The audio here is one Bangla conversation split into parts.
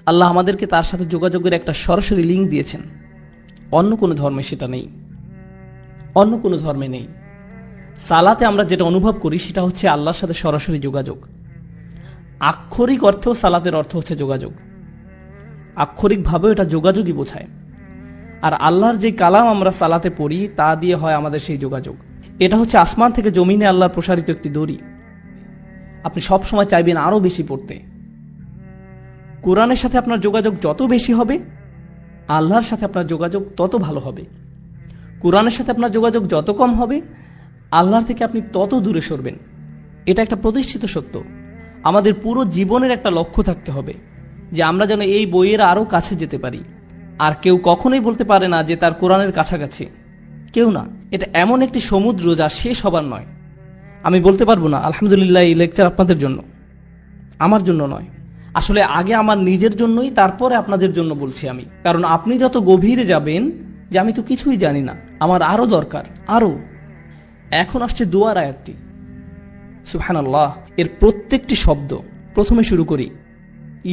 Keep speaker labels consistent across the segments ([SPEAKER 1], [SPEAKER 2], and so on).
[SPEAKER 1] আল্লাহ আমাদেরকে তার সাথে যোগাযোগের একটা সরাসরি লিঙ্ক দিয়েছেন। অন্য কোনো ধর্মে সেটা নেই, অন্য কোনো ধর্মে নেই। সালাতে আমরা যেটা অনুভব করি সেটা হচ্ছে আল্লাহর সাথে সরাসরি যোগাযোগ। আক্ষরিক অর্থেও সালাতের অর্থ হচ্ছে যোগাযোগ, আক্ষরিকভাবেও এটা যোগাযোগই বোঝায়। আর আল্লাহর যে কালাম আমরা সালাতে পড়ি তা দিয়ে হয় আমাদের সেই যোগাযোগ। এটা হচ্ছে আসমান থেকে জমিনে আল্লাহর প্রসারিত একটি দড়ি। আপনি সব সময় চাইবেন আরো বেশি পড়তে। কোরআনের সাথে আপনার যোগাযোগ যত বেশি হবে, আল্লাহর সাথে আপনার যোগাযোগ তত ভালো হবে। কোরআনের সাথে আপনার যোগাযোগ যত কম হবে, আল্লাহর থেকে আপনি তত দূরে সরবেন। এটা একটা প্রতিষ্ঠিত সত্য। আমাদের পুরো জীবনের একটা লক্ষ্য থাকতে হবে যে আমরা যেন এই বইয়ের আরো কাছে যেতে পারি। আর কেউ কখনোই বলতে পারে না যে তার কোরআনের কাছাকাছি, কেউ না। এটা এমন একটি সমুদ্র যা শেষ হবার নয়। আমি বলতে পারবো না আলহামদুলিল্লাহ এই লেকচার আপনাদের জন্য, আমার জন্য নয়। আসলে আগে আমার নিজের জন্যই, তারপরে আপনাদের জন্য বলছি আমি। কারণ আপনি যত গভীরে যাবেন যে আমি তো কিছুই জানি না, আমার আরো দরকার, আরো। এখন আসছে দোয়ার আয়াতটি, সুবহানাল্লাহ। এর প্রত্যেকটি শব্দ, প্রথমে শুরু করি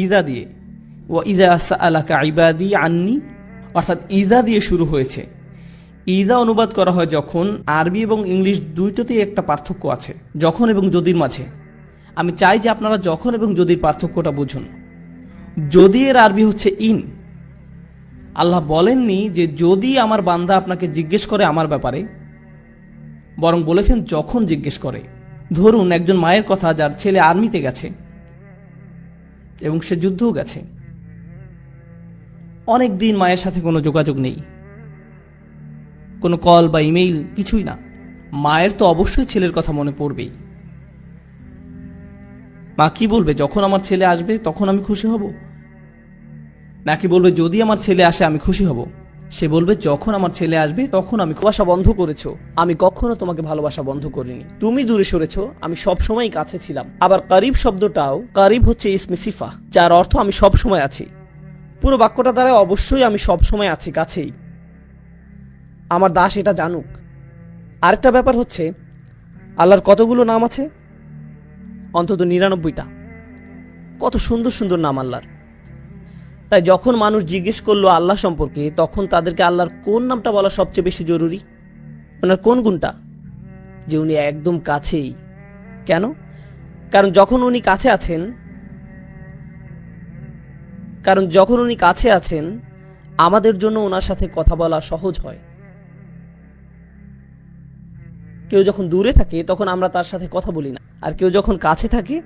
[SPEAKER 1] ইদা দিয়ে, ওয়া ইদা সাআলাকা ইবাদি আন্নি, অর্থাৎ ইদা দিয়ে শুরু হয়েছে। ইদা অনুবাদ করা হয় যখন। আরবি এবং ইংলিশ দুইটাতেই একটা পার্থক্য আছে, যখন এবং যদির মাঝে। আমি চাই যে আপনারা যখন এবং যদির পার্থক্যটা বুঝুন। যদি এর আরবি হচ্ছে ইন। আল্লাহ বলেননি যে যদি আমার বান্দা আপনাকে জিজ্ঞেস করে আমার ব্যাপারে, বরং বলেছেন যখন জিজ্ঞেস করে। ধরুন একজন মায়ের কথা যার ছেলে আর্মিতে গেছে এবং সে যুদ্ধও গেছে, অনেক দিন মায়ের সাথে কোনো যোগাযোগ নেই, কোনো কল বা ইমেইল কিছুই না। মায়ের তো অবশ্যই ছেলের কথা মনে পড়বেই। মা কি বলবে, যখন আমার ছেলে আসবে তখন আমি খুশি হব? নাকি বলবে যদি আমার ছেলে আসে আমি খুশি হব? সে বলবে যখন আমার ছেলে আসবে তখন আমি ভালোবাসা বন্ধ করেছো, আমি কখনো তোমাকে ভালোবাসা বন্ধ করিনি। তুমি দূরে সরেছো, আমি সব সময় কাছে ছিলাম। আবার কারিব শব্দটাও, কারিব হচ্ছে ইসমে সিফা, যার অর্থ আমি সব সময় আছি। পুরো বাক্যটা দ্বারা অবশ্যই আমি সব সময় আছি, কাছেই। আমার দাস এটা জানুক। আরেকটা ব্যাপার হচ্ছে আল্লাহর কতগুলো নাম আছে? অন্তত 99টা। কত সুন্দর সুন্দর নাম আল্লাহর। তাই যখন মানুষ জিজ্ঞেস করলো আল্লাহ সম্পর্কে, তখন তাদেরকে আল্লাহর কোন নামটা বলা সবচেয়ে বেশি জরুরি? ওনার কোন গুণটা? যে উনি একদম কাছেই। কেন? কারণ যখন উনি কাছে আছেন, আমাদের জন্য ওনার সাথে কথা বলা সহজ হয়। কেউ যখন দূরে থাকে তখন আমরা তার সাথে কথা বলি না, আর কেউ যখন কাছে থাকে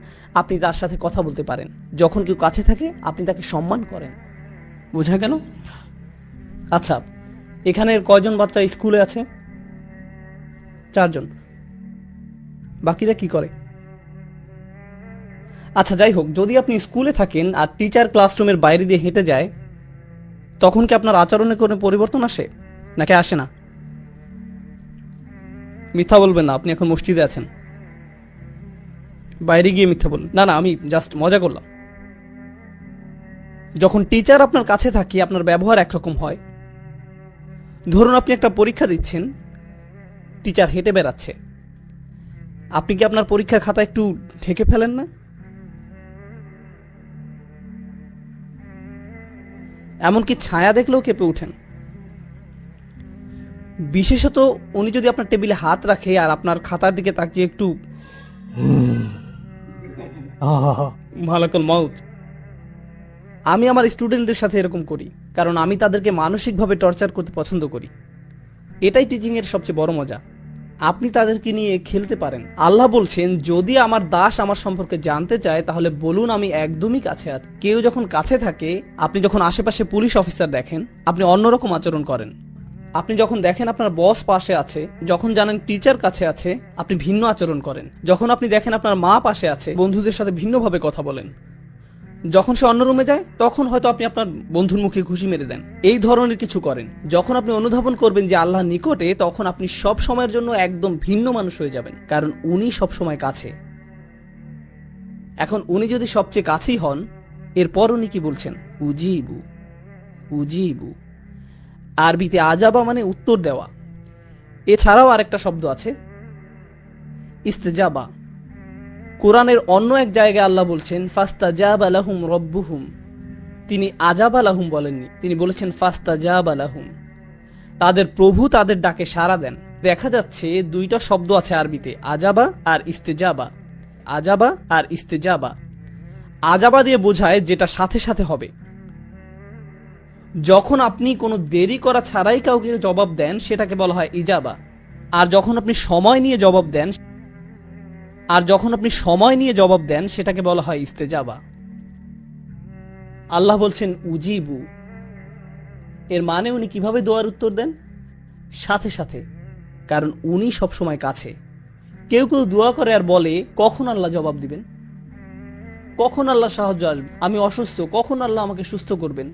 [SPEAKER 1] আপনি তার সাথে কথা বলতে পারেন। যখন কেউ কাছে থাকে আপনি তাকে সম্মান করেন। বোঝা গেল? আচ্ছা, এখানের কয়জন বাচ্চা স্কুলে আছে? 4 জন। বাকিরা কি করে? আচ্ছা যাই হোক, যদি আপনি স্কুলে থাকেন আর টিচার ক্লাসরুমের বাইরে দিয়ে হেঁটে যায়, তখন কি আপনার আচরণে কোনো পরিবর্তন আসে নাকি আসে না? মিথ্যা বলবেন না, আপনি এখন মসজিদে আছেন। বাইরে গিয়ে মিথ্যা বলুন। না না, আমি জাস্ট মজা করলাম। যখন টিচার আপনার কাছে থাকে আপনার ব্যবহার একরকম হয়। ধরুন আপনি একটা পরীক্ষা দিচ্ছেন, টিচার হেঁটে বেড়াচ্ছে, আপনি কি আপনার পরীক্ষার খাতা একটু ঢেকে ফেলেন না? এমনকি ছায়া দেখলেও কেঁপে উঠেন। বিশেষত উনি যদি আপনার টেবিলে হাত রাখে আর আপনার খাতার দিকে তাকিয়ে একটু মালাকুল মাউত। আমি আমার স্টুডেন্টদের সাথে এরকম করি, কারণ আমি তাদেরকে মানসিকভাবে টর্চার করতে পছন্দ করি। এটাই টিচিং এর সবচেয়ে বড় মজা। আপনি তাদেরকে নিয়ে খেলতে পারেন। আল্লাহ বলছেন যদি আমার দাস আমার সম্পর্কে জানতে চায় তাহলে বলুন আমি একদমই কাছে আছি। কেউ যখন কাছে থাকে, আপনি যখন আশেপাশে পুলিশ অফিসার দেখেন আপনি অন্যরকম আচরণ করেন। আপনি যখন দেখেন আপনার বস পাশে আছে, যখন জানেন টিচার কাছে আছে, আপনি ভিন্ন আচরণ করেন। যখন আপনি দেখেন আপনার মা পাশে আছে, বন্ধুদের সাথে ভিন্নভাবে কথা বলেন। যখন সে অন্য রুমে যায় তখন হয়তো আপনি আপনার বন্ধুর মুখে ঘুষি মেরে দেন। এই ধরনের কিছু করেন। যখন আপনি অনুধাবন করবেন যে আল্লাহ নিকটে, তখন আপনি সব সময়ের জন্য একদম ভিন্ন মানুষ হয়ে যাবেন, কারণ উনি সব সময় কাছে। এখন উনি যদি সবচেয়ে কাছেই হন, এরপর উনি কি বলছেন? উজিবু। উজিবু আরবিতে আজাবা মানে উত্তর দেওয়া। এছাড়াও আরেকটা শব্দ আছে ইস্তেজাবা। কোরআনের অন্য এক জায়গায় আল্লাহ বলছেন ফাস্তাজাবা লাহুম রব্বুহুম, তিনি আজাবা লাহুম বলেননি, তিনি বলেছেন ফাস্তাজাবা লাহুম। তাদের প্রভু তাদের ডাকে সাড়া দেন। দেখা যাচ্ছে দুইটা শব্দ আছে আরবিতে, আজাবা আর ইস্তেজাবা। আজাবা আর ইস্তেজাবা। আজাবা দিয়ে বোঝায় যেটা সাথে সাথে হবে। যখন আপনি কোনো দেরি করা ছাড়াই কাউকে জবাব দেন সেটাকে বলা হয় ইজাবা। আর যখন আপনি সময় নিয়ে জবাব দেন সেটাকে বলা হয় ইস্তেজাবা। আল্লাহ বলছেন উজিবু, এর মানে উনি কিভাবে দোয়ার উত্তর দেন? সাথে সাথে, কারণ উনি সবসময় কাছে। কেউ কেউ দোয়া করে আর বলে কখন আল্লাহ জবাব দিবেন, কখন আল্লাহ সাহায্য আসবে, আমি অসুস্থ, কখন আল্লাহ আমাকে সুস্থ করবেন,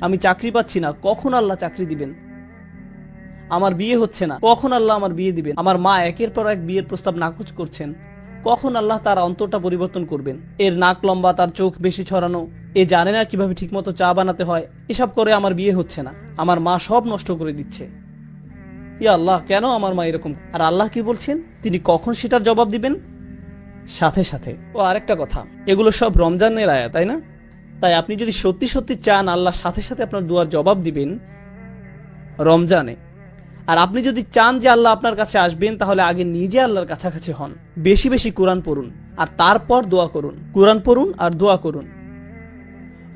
[SPEAKER 1] আমি চাকরি পাচ্ছি না, কখন আল্লাহ চাকরি দিবেন, আমার বিয়ে হচ্ছে না, কখন আল্লাহ আমার বিয়ে দিবেন, আমার মা একের পর এক বিয়ের প্রস্তাব নাকচ করছেন, কখন আল্লাহ তার অন্তরটা পরিবর্তন করবেন, এর নাক লম্বা, তার চোখ বেশি ছড়ানো, এ জানে না কিভাবে ঠিকমতো চা বানাতে হয়, এসব করে আমার বিয়ে হচ্ছে না, আমার মা সব নষ্ট করে দিচ্ছে, ইয়া আল্লাহ কেন আমার মা এরকম। আর আল্লাহ কি বলছেন? তিনি কখন সেটার জবাব দিবেন? সাথে সাথে। ও আরেকটা কথা, এগুলো সব রমজানের আয়াত, তাই না? তাই আপনি যদি সত্যি সত্যি চান আল্লাহ সাথে সাথে আপনার দোয়ার জবাব দিবেন রমজানে, আর আপনি যদি চান যে আল্লাহ আপনার কাছে আসবেন, তাহলে আগে নিজে আল্লাহর কাছাকাছি হন, বেশি বেশি কোরআন পড়ুন আর তারপর দোয়া করুন। কোরআন পড়ুন আর দোয়া করুন।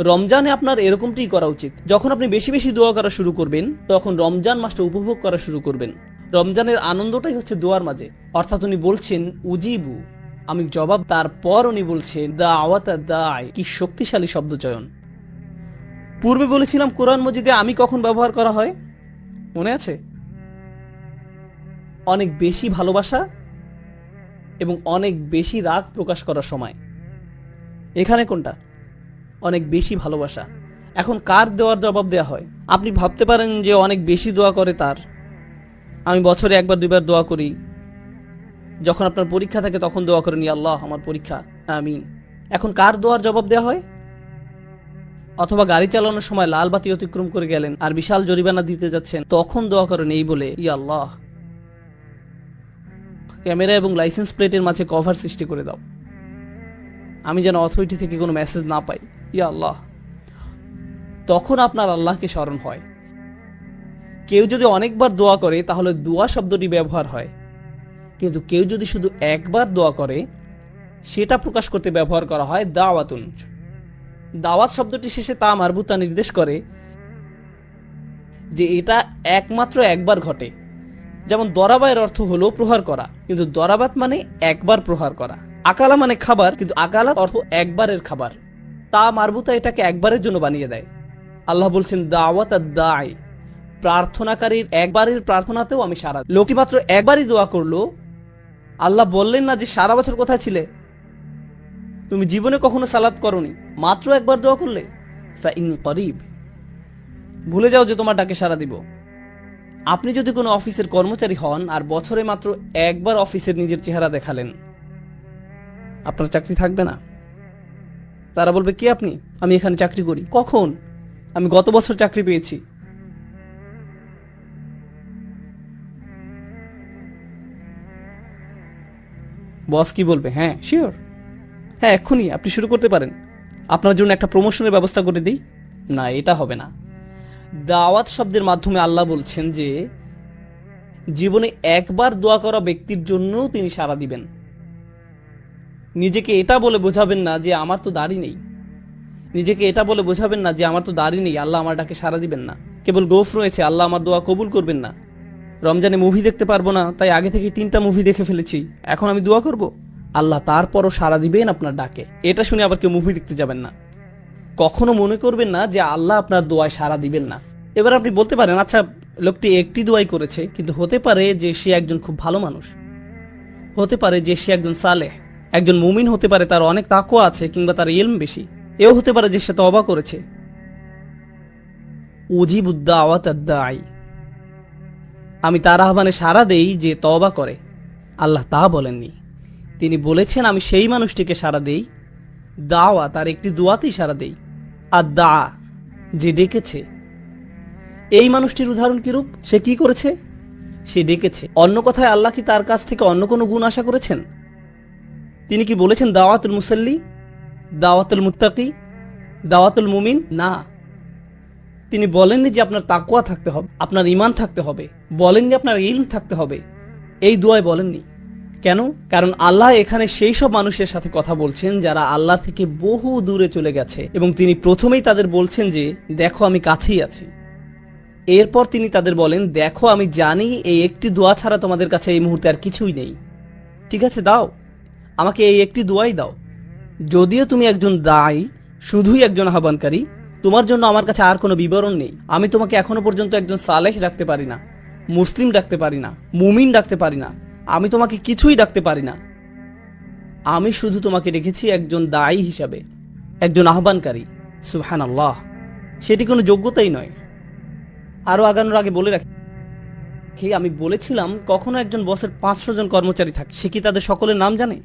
[SPEAKER 1] রমজানে আপনার এরকমটাই করা উচিত। যখন আপনি বেশি বেশি দোয়া করা শুরু করবেন, তখন রমজান মাসটা উপভোগ করা শুরু করবেন। রমজানের আনন্দটাই হচ্ছে দোয়ার মাঝে। অর্থাৎ উনি বলছেন উজিবু, আমি জবাব, তারপর উনি বলছেন দাওয়াতা দাই। কি শক্তিশালী শব্দ চয়ন। পূর্বে বলেছিলাম কোরআন মজিদে আমি কখন ব্যবহার করা হয়, মনে আছে? অনেক বেশি ভালোবাসা এবং অনেক বেশি রাগ প্রকাশ করার সময়। এখানে কোনটা? অনেক বেশি ভালোবাসা। এখন কার দেওয়ার জবাব দেয়া হয়? আপনি ভাবতে পারেন যে অনেক বেশি দোয়া করে তার। আমি বছরে একবার দুইবার দোয়া করি। যখন আপনার পরীক্ষা থাকে তখন দোয়া করেন ইয়া আল্লাহ আমার পরীক্ষা, আমিন। এখন কার দোয়ার জবাব দেয়া হয়? অথবা গাড়ি চালানোর সময় লাল বাতি অতিক্রম করে গেলেন আর বিশাল জরিমানা দিতে যাচ্ছেন, তখন দোয়া করেন এই বলে ইয়া আল্লাহ ক্যামেরা এবং লাইসেন্স প্লেটের মাঝে কভার সৃষ্টি করে দাও, আমি যেন অথরিটি থেকে কোনো মেসেজ না পাই, ইয়া আল্লাহ। তখন আপনার আল্লাহকে স্মরণ হয়। কেউ যদি অনেকবার দোয়া করে তাহলে দোয়া শব্দটি ব্যবহার হয়, কিন্তু কেউ যদি শুধু একবার দোয়া করে সেটা প্রকাশ করতে ব্যবহার করা হয় দাওয়াতুন। দাওয়াত শব্দটি শেষে তা মারবুতা নির্দেশ করে যে এটা একমাত্র একবার ঘটে। যেমন দরাবায়ের অর্থ হলো প্রহার করা, কিন্তু দরাবাত মানে একবার প্রহার করা। আকালা মানে খাবার, কিন্তু আকালা অর্থ একবারের খাবার। তা মারবুতা এটাকে একবারের জন্য বানিয়ে দেয়। আল্লাহ বলছেন দাওয়াত দাই, প্রার্থনাকারীর একবারের প্রার্থনাতেও আমি সাড়া। লোকটি মাত্র একবারই দোয়া করলো, আল্লাহ বললেন না যে সারা বছর কোথায় ছিলে, তুমি জীবনে কখনো সালাত করনি, মাত্র একবার দোয়া করলে ফাইন্নী করিব, ভুলে যাও যে তোমার ডাকে সাড়া দিব। আপনি যদি কোনো অফিসের কর্মচারী হন আর বছরে মাত্র একবার অফিসের নিজের চেহারা দেখালেন, আপনার চাকরি থাকবে না। তারা বলবে কি আপনি? আমি এখানে চাকরি করি। কখন? আমি গত বছর চাকরি পেয়েছি। বস কি বলবে? হ্যাঁ শিওর, হ্যাঁ এক্ষুনি আপনি শুরু করতে পারেন, আপনার জন্য একটা প্রমোশনের ব্যবস্থা করে দিই। না, এটা হবে না। দাওয়াত শব্দের মাধ্যমে আল্লাহ বলছেন যে জীবনে একবার দোয়া করা ব্যক্তির জন্য তিনি সাড়া দিবেন। নিজেকে এটা বলে বোঝাবেন না যে আমার তো দাড়ি নেই, নিজেকে এটা বলে বোঝাবেন না যে আমার তো দাড়ি নেই, আল্লাহ আমার ডাকে সাড়া দিবেন না। কেবল গোফ রয়েছে, আল্লাহ আমার দোয়া কবুল করবেন না। রমজানে মুভি দেখতে পারবো না, তাই আগে থেকে 3টা মুভি দেখে ফেলেছি, এখন আমি দোয়া করব, আল্লাহ তারপরও সাড়া দিবেন আপনার ডাকে। এটা শুনে আবার কেউ মুভি দেখতে যাবেন না। কখনো মনে করবেন না যে আল্লাহ আপনার দোয়ায় সাড়া দিবেন না। এবার আপনি বলতে পারেন আচ্ছা লোকটি একটি দোয়াই করেছে, কিন্তু হতে পারে যে সে একজন খুব ভালো মানুষ, হতে পারে যে সে একজন সালেহ, একজন মুমিন হতে পারে, তার অনেক তাকওয়া আছে, কিংবা তার ইলম বেশি। এও হতে পারে যে সে তওবা করেছে। উজিবুদ দাওয়াত দাই, আমি তার আহ্বানে সাড়া দেই যে তওবা করে। আল্লাহ তা বলেননি, তিনি বলেছেন আমি সেই মানুষটিকে সাড়া দেই, দাওয়া তার একটি দোয়াতেই সাড়া দেই। আর দা যে ডেকেছে, এই মানুষটির উদাহরণ কিরূপ? সে কি করেছে? সে ডেকেছে। অন্য কথায় আল্লাহ কি তার কাছ থেকে অন্য কোনো গুণ আশা করেছেন? তিনি কি বলেছেন দাওয়াতুল মুসাল্লি, দাওয়াতুল মুত্তাকি, দাওয়াতুল মুমিন না। তিনি বলেননি যে আপনার তাকওয়া থাকতে হবে, আপনার ঈমান থাকতে হবে, বলেননি আপনার ইলম থাকতে হবে, এই দোয়ায় বলেননি। কেন? কারণ আল্লাহ এখানে সেই সব মানুষের সাথে কথা বলছেন যারা আল্লাহ থেকে বহু দূরে চলে গেছে, এবং তিনি প্রথমেই তাদের বলছেন যে দেখো আমি কাছেই আছি। এরপর তিনি তাদের বলেন দেখো আমি জানি এই একটি দোয়া ছাড়া তোমাদের কাছে এই মুহূর্তে আর কিছুই নেই, ঠিক আছে দাও আমাকে এই একটি দোয়াই দাও। যদিও তুমি একজন দায়ী, শুধুই একজন আহ্বানকারী, তোমার জন্য আমার কাছে আর কোনো বিবরণ নেই। আমি তোমাকে এখনো পর্যন্ত একজন সালেহ ডাকতে পারি না, মুসলিম ডাকতে পারি না, মুমিন ডাকতে পারি না, আমি তোমাকে কিছুই ডাকতে পারি না। আমি শুধু তোমাকে ডেকেছি একজন দায়ী হিসাবে, একজন আহ্বানকারী। সুবহানাল্লাহ, সেটি কোনো যোগ্যতাই নয়। আরো আগানোর আগে বলে রাখি, আমি বলেছিলাম কখনো একজন বসের 500 জন কর্মচারী থাকে, সে কি তাদের সকলের নাম জানে?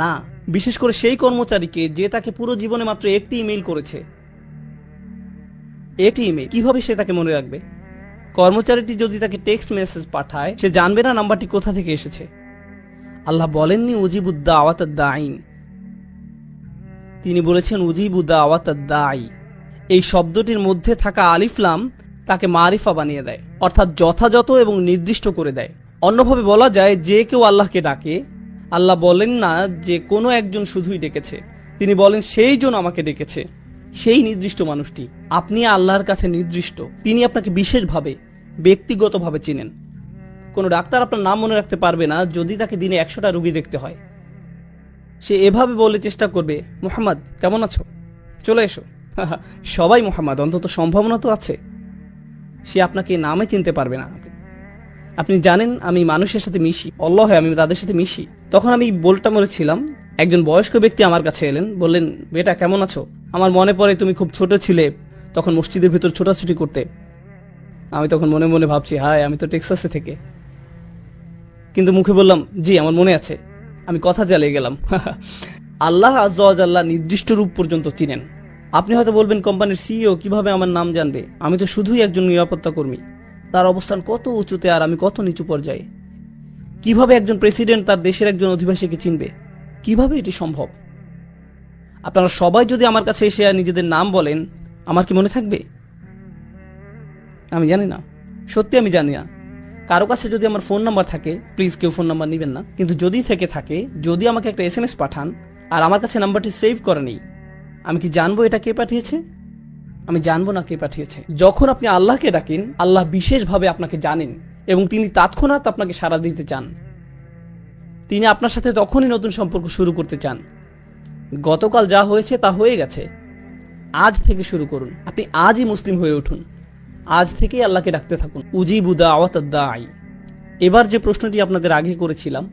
[SPEAKER 1] না, বিশেষ করে সেই কর্মচারীকে যে তাকে পুরো জীবনে মাত্র একটি ইমেইল করেছে। একটি ইমেইল কিভাবে সে তাকে মনে রাখবে? কর্মচারীটি যদি তাকে টেক্সট মেসেজ পাঠায়, সে জানবে না নাম্বারটি কোথা থেকে এসেছে। আল্লাহ বলেননি উজিবুদ্দা আওয়াতাদ দাঈন, তিনি বলেছেন উজিবুদ্দা আওয়াতাদ দাঈ। এই শব্দটির মধ্যে থাকা আলিফ লাম তাকে মারিফা বানিয়ে দেয়, অর্থাৎ যথাযথ এবং নির্দিষ্ট করে দেয়। অন্যভাবে বলা যায়, যে কেউ আল্লাহকে ডাকে, আল্লাহ বলেন না যে কোনো একজন শুধুই ডেকেছে, তিনি বলেন সেই জন আমাকে ডেকেছে, সেই নির্দিষ্ট মানুষটি। আপনি আল্লাহর কাছে নির্দিষ্ট, তিনি আপনাকে বিশেষভাবে ব্যক্তিগতভাবে চিনেন। কোনো ডাক্তার আপনার নাম মনে রাখতে পারবে না যদি তাকে দিনে 100টা রোগী দেখতে হয়। সে এভাবে বলে চেষ্টা করবে, মুহাম্মদ কেমন আছো, চলে এসো। সবাই মুহাম্মদ, অন্তত সম্ভাবনা তো আছে। সে আপনাকে নামে চিনতে পারবে না। আপনি জানেন আমি মানুষের সাথে মিশি, আল্লাহ আমি তাদের সাথে মিশি। তখন আমি বলটা মরেছিলাম, একজন বয়স্ক ব্যক্তি আমার কাছে এলেন, বললেন বেটা কেমন আছো, আমার মনে পড়ে তুমি খুব ছোট ছিলে, তখন মসজিদের ভিতর ছোটাছুটি করতে। আমি তখন মনে মনে ভাবছি, হায় আমি তো টেক্সাসে থেকে, কিন্তু মুখে বললাম জি আমার মনে আছে। আমি কথা চালিয়ে গেলাম। আল্লাহ আজ্জা ওয়া জাল্লা নির্দিষ্ট রূপ পর্যন্ত চিনেন। আপনি হয়তো বলবেন কোম্পানির সিইও কিভাবে আমার নাম জানবে? আমি তো শুধুই একজন নিরাপত্তা কর্মী, তার অবস্থান কত উঁচুতে আর আমি কত নিচু পর্যায়ে। কিভাবে একজন প্রেসিডেন্ট তার দেশের একজন অধিবাসীকে চিনবে? কিভাবে এটি সম্ভব? আপনারা সবাই যদি আমার কাছে এসে নিজেদের নাম বলেন, আমার কি মনে থাকবে? আমি জানি না, সত্যি আমি জানি না। কারো কাছে যদি আমার ফোন নাম্বার থাকে, প্লিজ কেউ ফোন নাম্বার নিবেন না, কিন্তু যদি থেকে থাকে, যদি আমাকে একটা SMS পাঠান আর আমার কাছে নাম্বারটি সেভ করা নেই, আমি কি জানবো এটা কে পাঠিয়েছে? আমি জানবো না কে পাঠিয়েছে। যখন আপনি আল্লাহকে ডাকেন, আল্লাহ বিশেষভাবে আপনাকে জানেন এবং তিনি তৎক্ষণাৎ আপনাকে সাড়া দিতে চান। তিনি আপনার সাথে তখনই নতুন সম্পর্ক শুরু করতে চান। গতকাল যা হয়েছে তা হয়ে গেছে, আজ থেকে শুরু করুন। আপনি আজই মুসলিম হয়ে উঠুন, আজ থেকেই আল্লাহকে ডাকতে থাকুন। উজিবু দাওয়াতাদ দাঈ। এবার যে প্রশ্নটি আপনাদের আগে করেছিলাম,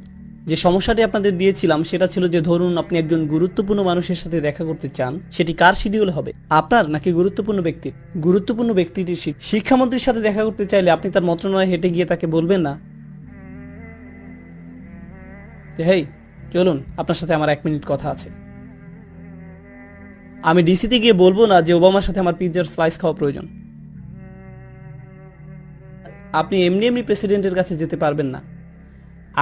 [SPEAKER 1] যে সমস্যাটি আপনাদের দিয়েছিলাম, সেটা ছিল যে ধরুন আপনি একজন গুরুত্বপূর্ণ মানুষের সাথে দেখা করতে চান, সেটি কার শিডিউল হবে, আপনার নাকি গুরুত্বপূর্ণ ব্যক্তির? গুরুত্বপূর্ণ ব্যক্তিটির শিক্ষামন্ত্রীর সাথে দেখা করতে চাইলে আপনি তার মন্ত্রণালয়ে হেঁটে গিয়ে তাকে বলবেন না যে হেই চলুন আপনার সাথে আমার 1 মিনিট কথা আছে। আমি ডিসিতে গিয়ে বলবো না যে ওবামার সাথে আমার পিৎজার স্লাইস খাওয়া প্রয়োজন। আপনি এমনি এমনি প্রেসিডেন্টের কাছে যেতে পারবেন না।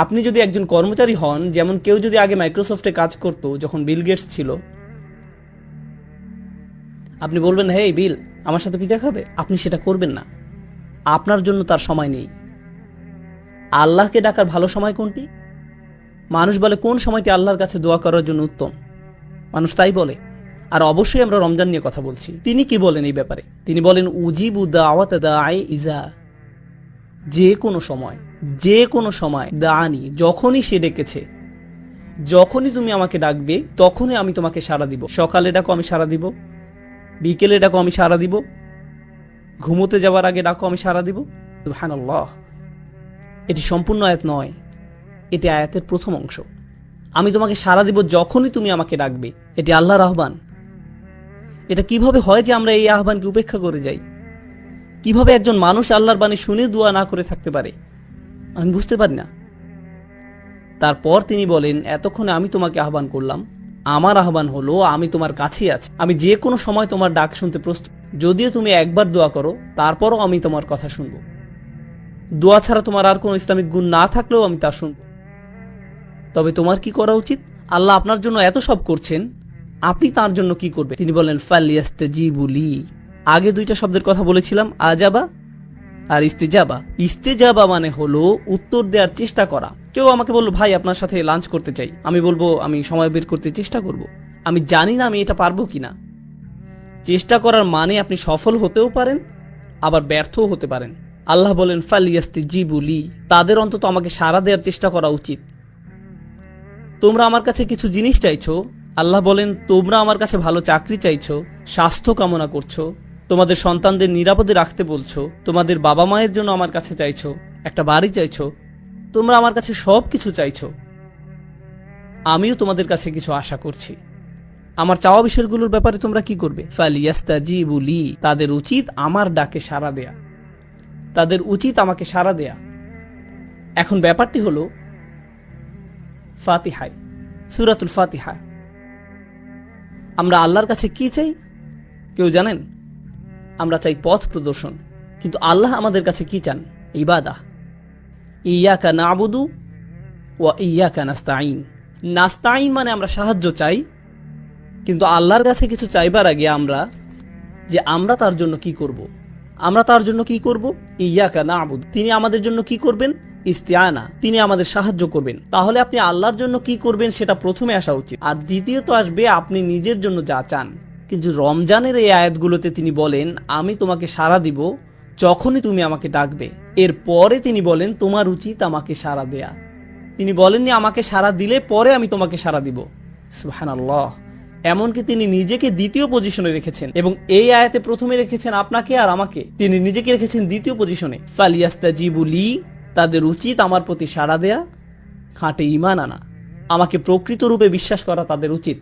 [SPEAKER 1] আপনি যদি একজন কর্মচারী হন, যেমন কেউ যদি আগে মাইক্রোসফটে কাজ করত যখন বিল গেটস ছিল, আপনি বলবেন হেই বিল আমার সাথে পিৎজা খাবে? আপনি সেটা করবেন না, আপনার জন্য তার সময় নেই। আল্লাহকে ডাকার ভালো সময় কোনটি? মানুষ বলে কোন সময়টি আল্লাহর কাছে দোয়া করার জন্য উত্তম, মানুষ তাই বলে। আর অবশ্যই আমরা রমজান নিয়ে কথা বলছি। তিনি কি বলেন এই ব্যাপারে? তিনি বলেন উজিবু দাওয়াতা দাঈ ইজা, যে কোনো সময়, যে কোনো সময়, দানি যখনই সে ডেকেছে, যখনই তুমি আমাকে ডাকবে তখনই আমি তোমাকে সাড়া দিব। সকালে ডাকো আমি সাড়া দিব, বিকেলে ডাকো আমি সাড়া দিব, ঘুমোতে যাওয়ার আগে ডাকো আমি সাড়া দিব। সুবহানাল্লাহ, এটি সম্পূর্ণ আয়াত নয়, এটি আয়াতের প্রথম অংশ। আমি তোমাকে সাড়া দিব যখনই তুমি আমাকে ডাকবে, এটি আল্লাহর আহ্বান। এটা কিভাবে হয় যে আমরা এই আহ্বানকে উপেক্ষা করে যাই? কিভাবে একজন মানুষ আল্লাহর বাণী শুনে দোয়া না করে থাকতে পারে? আমি বুঝতে পারি না। তারপর তিনি বলেন এতক্ষণে আমি তোমাকে আহ্বান করলাম, আমার আহ্বান হলো আমি তোমার কাছেই আছি, আমি যে কোনো সময় তোমার ডাক শুনতে প্রস্তুত। যদিও তুমি একবার দোয়া করো, তারপরও আমি তোমার কথা শুনবো। দোয়া ছাড়া তোমার আর কোনো ইসলামিক গুণ না থাকলেও আমি তা শুনবো। তবে তোমার কি করা উচিত? আল্লাহ আপনার জন্য এত সব করছেন, আপনি তার জন্য কি করবেন? তিনি বলেন ফালিয়াস্তাজিবু লি। আগে দুইটা শব্দের কথা বলেছিলাম, আজাবা আর ইস্তেজাবা। ইস্তেজাবা মানে হলো উত্তর দেওয়ার চেষ্টা করা। কেউ আমাকে বললো, ভাই আপনার সাথে লাঞ্চ করতে চাই, আমি বলবো আমি সময় বের করতে চেষ্টা করব। আমি জানি না আমি এটা পারবো কিনা। চেষ্টা করার মানে আপনি সফল হতেও পারেন, আবার ব্যর্থও হতে পারেন। আল্লাহ বলেন ফালিয়াস্তাজিবু লি, তাদের অন্তত আমাকে সাড়া দেওয়ার চেষ্টা করা উচিত। তোমরা আমার কাছে কিছু জিনিস চাইছো, আল্লাহ বলেন তোমরা আমার কাছে ভালো চাকরি চাইছো, স্বাস্থ্য কামনা করছো, তোমাদের সন্তানদের নিরাপদে রাখতে বলছো, তোমাদের বাবা মায়ের জন্য আমার কাছে চাইছো, একটা বাড়ি চাইছো, তোমরা আমার কাছে সব কিছু চাইছো। আমিও তোমাদের কাছে কিছু আশা করছি। আমার চাওয়া বিষয়গুলোর ব্যাপারে তোমরা কি করবে? ফালিয়াস্তাজিবু লি, তাদের উচিত আমার ডাকে সাড়া দেয়া, তাদের উচিত আমাকে সাড়া দেয়া। এখন ব্যাপারটি হলো ফাতিহায়, সূরাতুল ফাতিহা, আমরা আল্লাহর কাছে কি চাই কেউ জানেন? আমরা চাই পথ প্রদর্শন, কিন্তু আল্লাহ আমাদের কাছে কি চান? ইবাদাহ। ইয়াকা নাবুদু ওয়া ইয়াকা নাস্তাইন। নাস্তাইন মানে আমরা সাহায্য চাই, কিন্তু আল্লাহর কাছে কিছু চাইবার আগে আমরা তার জন্য কি করব? আমরা তার জন্য কি করব? ইয়াকা নাবুদু, তিনি আমাদের জন্য কি করবেন? ইস্তিআনা, তিনি আমাদের সাহায্য করবেন। তাহলে আপনি আল্লাহর জন্য কি করবেন সেটা প্রথমে আসা উচিত, আর দ্বিতীয়ত আসবে আপনি নিজের জন্য যা চান। কিন্তু রমজানের এই আয়াতগুলোতে তিনি বলেন আমি তোমাকে সাড়া দিব যখনই তুমি আমাকে ডাকবে। এরপরে তিনি বলেন তোমার উচিত আমাকে সাড়া দেয়া। তিনি বলেননি আমাকে সাড়া দিলে পরে আমি তোমাকে সাড়া দিব। সুবহানাল্লাহ। এমনকি তিনি নিজেকে দ্বিতীয় পজিশনে রেখেছেন, এবং এই আয়াতে প্রথমে রেখেছেন আপনাকে আর আমাকে, তিনি নিজেকে রেখেছেন দ্বিতীয় পজিশনে। ফালিয়াস্তাজিবু লি, তাদের উচিত আমার প্রতি সাড়া দেয়া, খাঁটে ঈমান আনা, আমাকে প্রকৃত রূপে বিশ্বাস করা তাদের উচিত।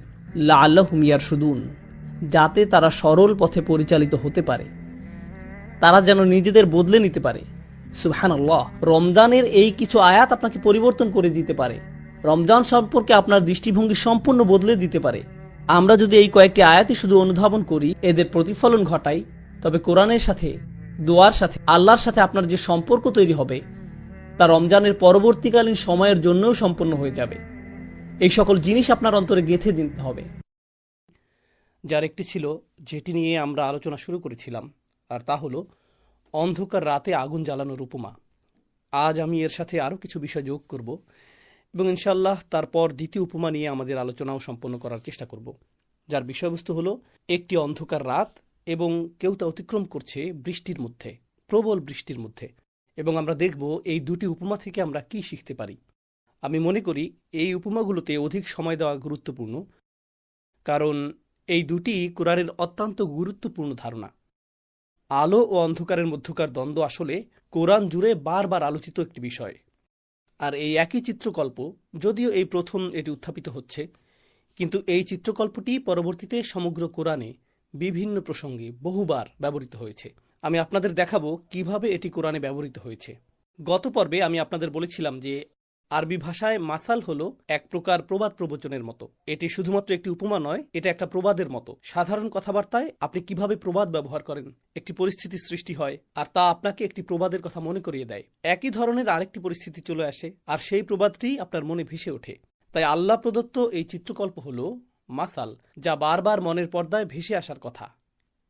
[SPEAKER 1] লাআল্লাহুম ইয়ারশুদুন, যাতে তারা সরল পথে পরিচালিত হতে পারে, তারা যেন নিজেদের বদলে নিতে পারে। সুবহানাল্লাহ। রমজানের এই কিছু আয়াত আপনাকে পরিবর্তন করে দিতে পারে, রমজান সম্পর্কে আপনার দৃষ্টিভঙ্গি সম্পূর্ণ বদলে দিতে পারে। আমরা যদি এই কয়েকটি আয়াতই শুধু অনুধাবন করি, এদের প্রতিফলন ঘটাই, তবে কোরআনের সাথে, দোয়ার সাথে, আল্লাহর সাথে আপনার যে সম্পর্ক তৈরি হবে তা রমজানের পরবর্তীকালীন সময়ের জন্যও সম্পূর্ণ হয়ে যাবে। এই সকল জিনিস আপনার অন্তরে গেঁথে দিতে হবে। যার একটি ছিল যেটি নিয়ে আমরা আলোচনা শুরু করেছিলাম, আর তা হলো অন্ধকার রাতে আগুন জ্বালানোর উপমা। আজ আমি এর সাথে আরও কিছু বিষয় যোগ করব, এবং ইনশাল্লাহ তারপর দ্বিতীয় উপমা নিয়ে আমাদের আলোচনাও সম্পন্ন করার চেষ্টা করব, যার বিষয়বস্তু হলো একটি অন্ধকার রাত এবং কেউ তা অতিক্রম করছে বৃষ্টির মধ্যে, প্রবল বৃষ্টির মধ্যে। এবং আমরা দেখব এই দুটি উপমা থেকে আমরা কি শিখতে পারি। আমি মনে করি এই উপমাগুলোতে অধিক সময় দেওয়া গুরুত্বপূর্ণ, কারণ এই দুটি কোরআনের অত্যন্ত গুরুত্বপূর্ণ ধারণা। আলো ও অন্ধকারের মধ্যকার দ্বন্দ্ব আসলে কোরআন জুড়ে বারবার আলোচিত একটি বিষয়। আর এই একই চিত্রকল্প, যদিও এই প্রথম এটি উত্থাপিত হচ্ছে, কিন্তু এই চিত্রকল্পটি পরবর্তীতে সমগ্র কোরআনে বিভিন্ন প্রসঙ্গে বহুবার ব্যবহৃত হয়েছে। আমি আপনাদের দেখাবো কিভাবে এটি কোরআনে ব্যবহৃত হয়েছে। গত পর্বে আমি আপনাদের বলেছিলাম যে আরবি ভাষায় মাসাল হলো এক প্রকার প্রবাদ প্রবচনের মতো। এটি শুধুমাত্র একটি উপমা নয়, এটা একটা প্রবাদের মতো। সাধারণ কথাবার্তায় আপনি কিভাবে প্রবাদ ব্যবহার করেন, একটি পরিস্থিতি সৃষ্টি হয়, আর তা আপনাকে একটি প্রবাদের কথা মনে করিয়ে দেয়। একই ধরনের আরেকটি পরিস্থিতি চলে আসে, আর সেই প্রবাদটি আপনার মনে ভেসে ওঠে। তাই আল্লাহ প্রদত্ত এই চিত্রকল্প হলো মাসাল, যা বারবার মনের পর্দায় ভেসে আসার কথা।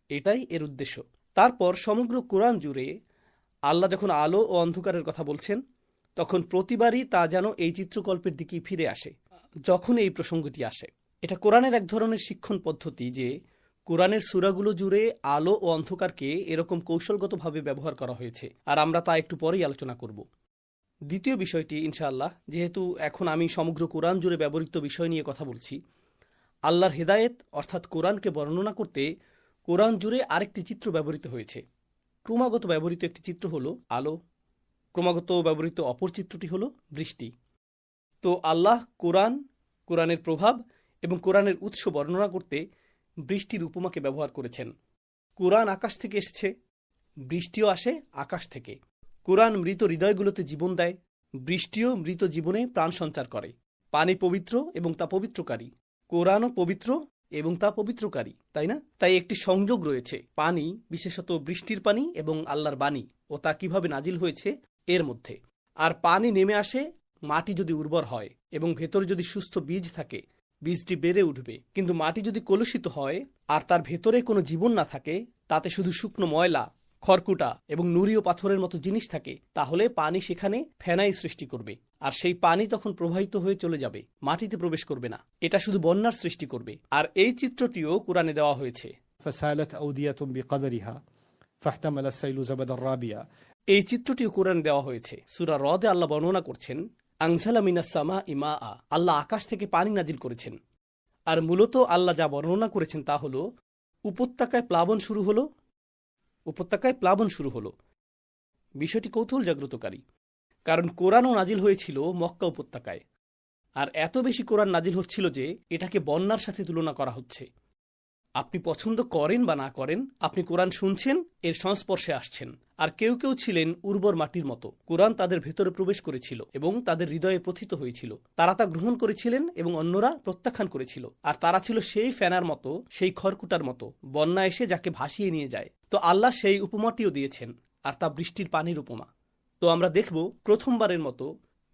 [SPEAKER 1] এটাই এর উদ্দেশ্য। তারপর সমগ্র কোরআন জুড়ে আল্লাহ যখন আলো ও অন্ধকারের কথা বলছেন, তখন প্রতিবারই তা যেন এই চিত্রকল্পের দিকেই ফিরে আসে যখন এই প্রসঙ্গটি আসে। এটা কোরআনের এক ধরনের শিক্ষণ পদ্ধতি যে কোরআনের সূরাগুলো জুড়ে আলো ও অন্ধকারকে এরকম কৌশলগতভাবে ব্যবহার করা হয়েছে, আর আমরা তা একটু পরেই আলোচনা করব। দ্বিতীয় বিষয়টি ইনশাআল্লাহ, যেহেতু এখন আমি সমগ্র কোরআন জুড়ে ব্যবহৃত বিষয় নিয়ে কথা বলছি, আল্লাহর হেদায়েত অর্থাৎ কোরআনকে বর্ণনা করতে কোরআন জুড়ে আরেকটি চিত্র ব্যবহৃত হয়েছে। ক্রমাগত ব্যবহৃত একটি চিত্র হলো আলো, ক্রমাগত ব্যবহৃত অপর চিত্রটি হলো বৃষ্টি। তো আল্লাহ কোরআনের প্রভাব এবং কোরআনের উৎস বর্ণনা করতে বৃষ্টির উপমাকে ব্যবহার করেছেন। কোরআন আকাশ থেকে এসেছে, বৃষ্টিও আসে আকাশ থেকে। কোরআন মৃত হৃদয়গুলোতে জীবন দেয়, বৃষ্টিও মৃত জীবনে প্রাণ সঞ্চার করে। পানি পবিত্র এবং তা পবিত্রকারী, কোরআনও পবিত্র এবং তা পবিত্রকারী, তাই না? তাই একটি সংযোগ রয়েছে পানি, বিশেষত বৃষ্টির পানি এবং আল্লাহর বাণী ও তা কিভাবে নাজিল হয়েছে এর মধ্যে। আর পানি নেমে আসে মাটি যদি উর্বর হয় এবং ভেতরে যদি সুস্থ বীজ থাকে, বীজটি বেড়ে উঠবে। কিন্তু মাটি যদি কলুষিত হয় আর তার ভেতরে কোনো জীবন না থাকে, তাতে শুধু শুকনো ময়লা, খড়কুটা এবং নুড়িও পাথরের মতো জিনিস থাকে, তাহলে পানি সেখানে ফেনাই সৃষ্টি করবে, আর সেই পানি তখন প্রবাহিত হয়ে চলে যাবে, মাটিতে প্রবেশ করবে না। এটা শুধু বন্যার সৃষ্টি করবে। আর এই চিত্রটিও কোরআনে দেওয়া হয়েছে।
[SPEAKER 2] فسالت أودية بقدرها فاحتمل السيل زبدا رابيا।
[SPEAKER 1] এই চিত্রটিও কোরআনে দেওয়া হয়েছে। সূরা রদে আল্লাহ বর্ণনা করছেন, আনজালা মিনাস সামা ইমা, আল্লাহ আকাশ থেকে পানি নাজিল করেছেন। আর মূলত আল্লাহ যা বর্ণনা করেছেন তা হল উপত্যকায় প্লাবন শুরু হলো। বিষয়টি কৌতূহল জাগ্রতকারী, কারণ কোরআনও নাজিল হয়েছিল মক্কা উপত্যকায়। আর এত বেশি কোরআন নাজিল হচ্ছিল যে এটাকে বন্যার সাথে তুলনা করা হচ্ছে। আপনি পছন্দ করেন বা না করেন, আপনি কোরআন শুনছেন, এর সংস্পর্শে আসছেন। আর কেউ কেউ ছিলেন উর্বর মাটির মতো, কোরআন তাদের ভেতরে প্রবেশ করেছিল এবং তাদের হৃদয়ে পথিত হয়েছিল। তারা তা গ্রহণ করেছিলেন এবং অন্যরা প্রত্যাখ্যান করেছিল। আর তারা ছিল সেই ফেনার মতো, সেই খড়কুটার মতো, বন্যা এসে যাকে ভাসিয়ে নিয়ে যায়। তো আল্লাহ সেই উপমাটিও দিয়েছেন, আর তা বৃষ্টির পানির উপমা। তো আমরা দেখব প্রথমবারের মতো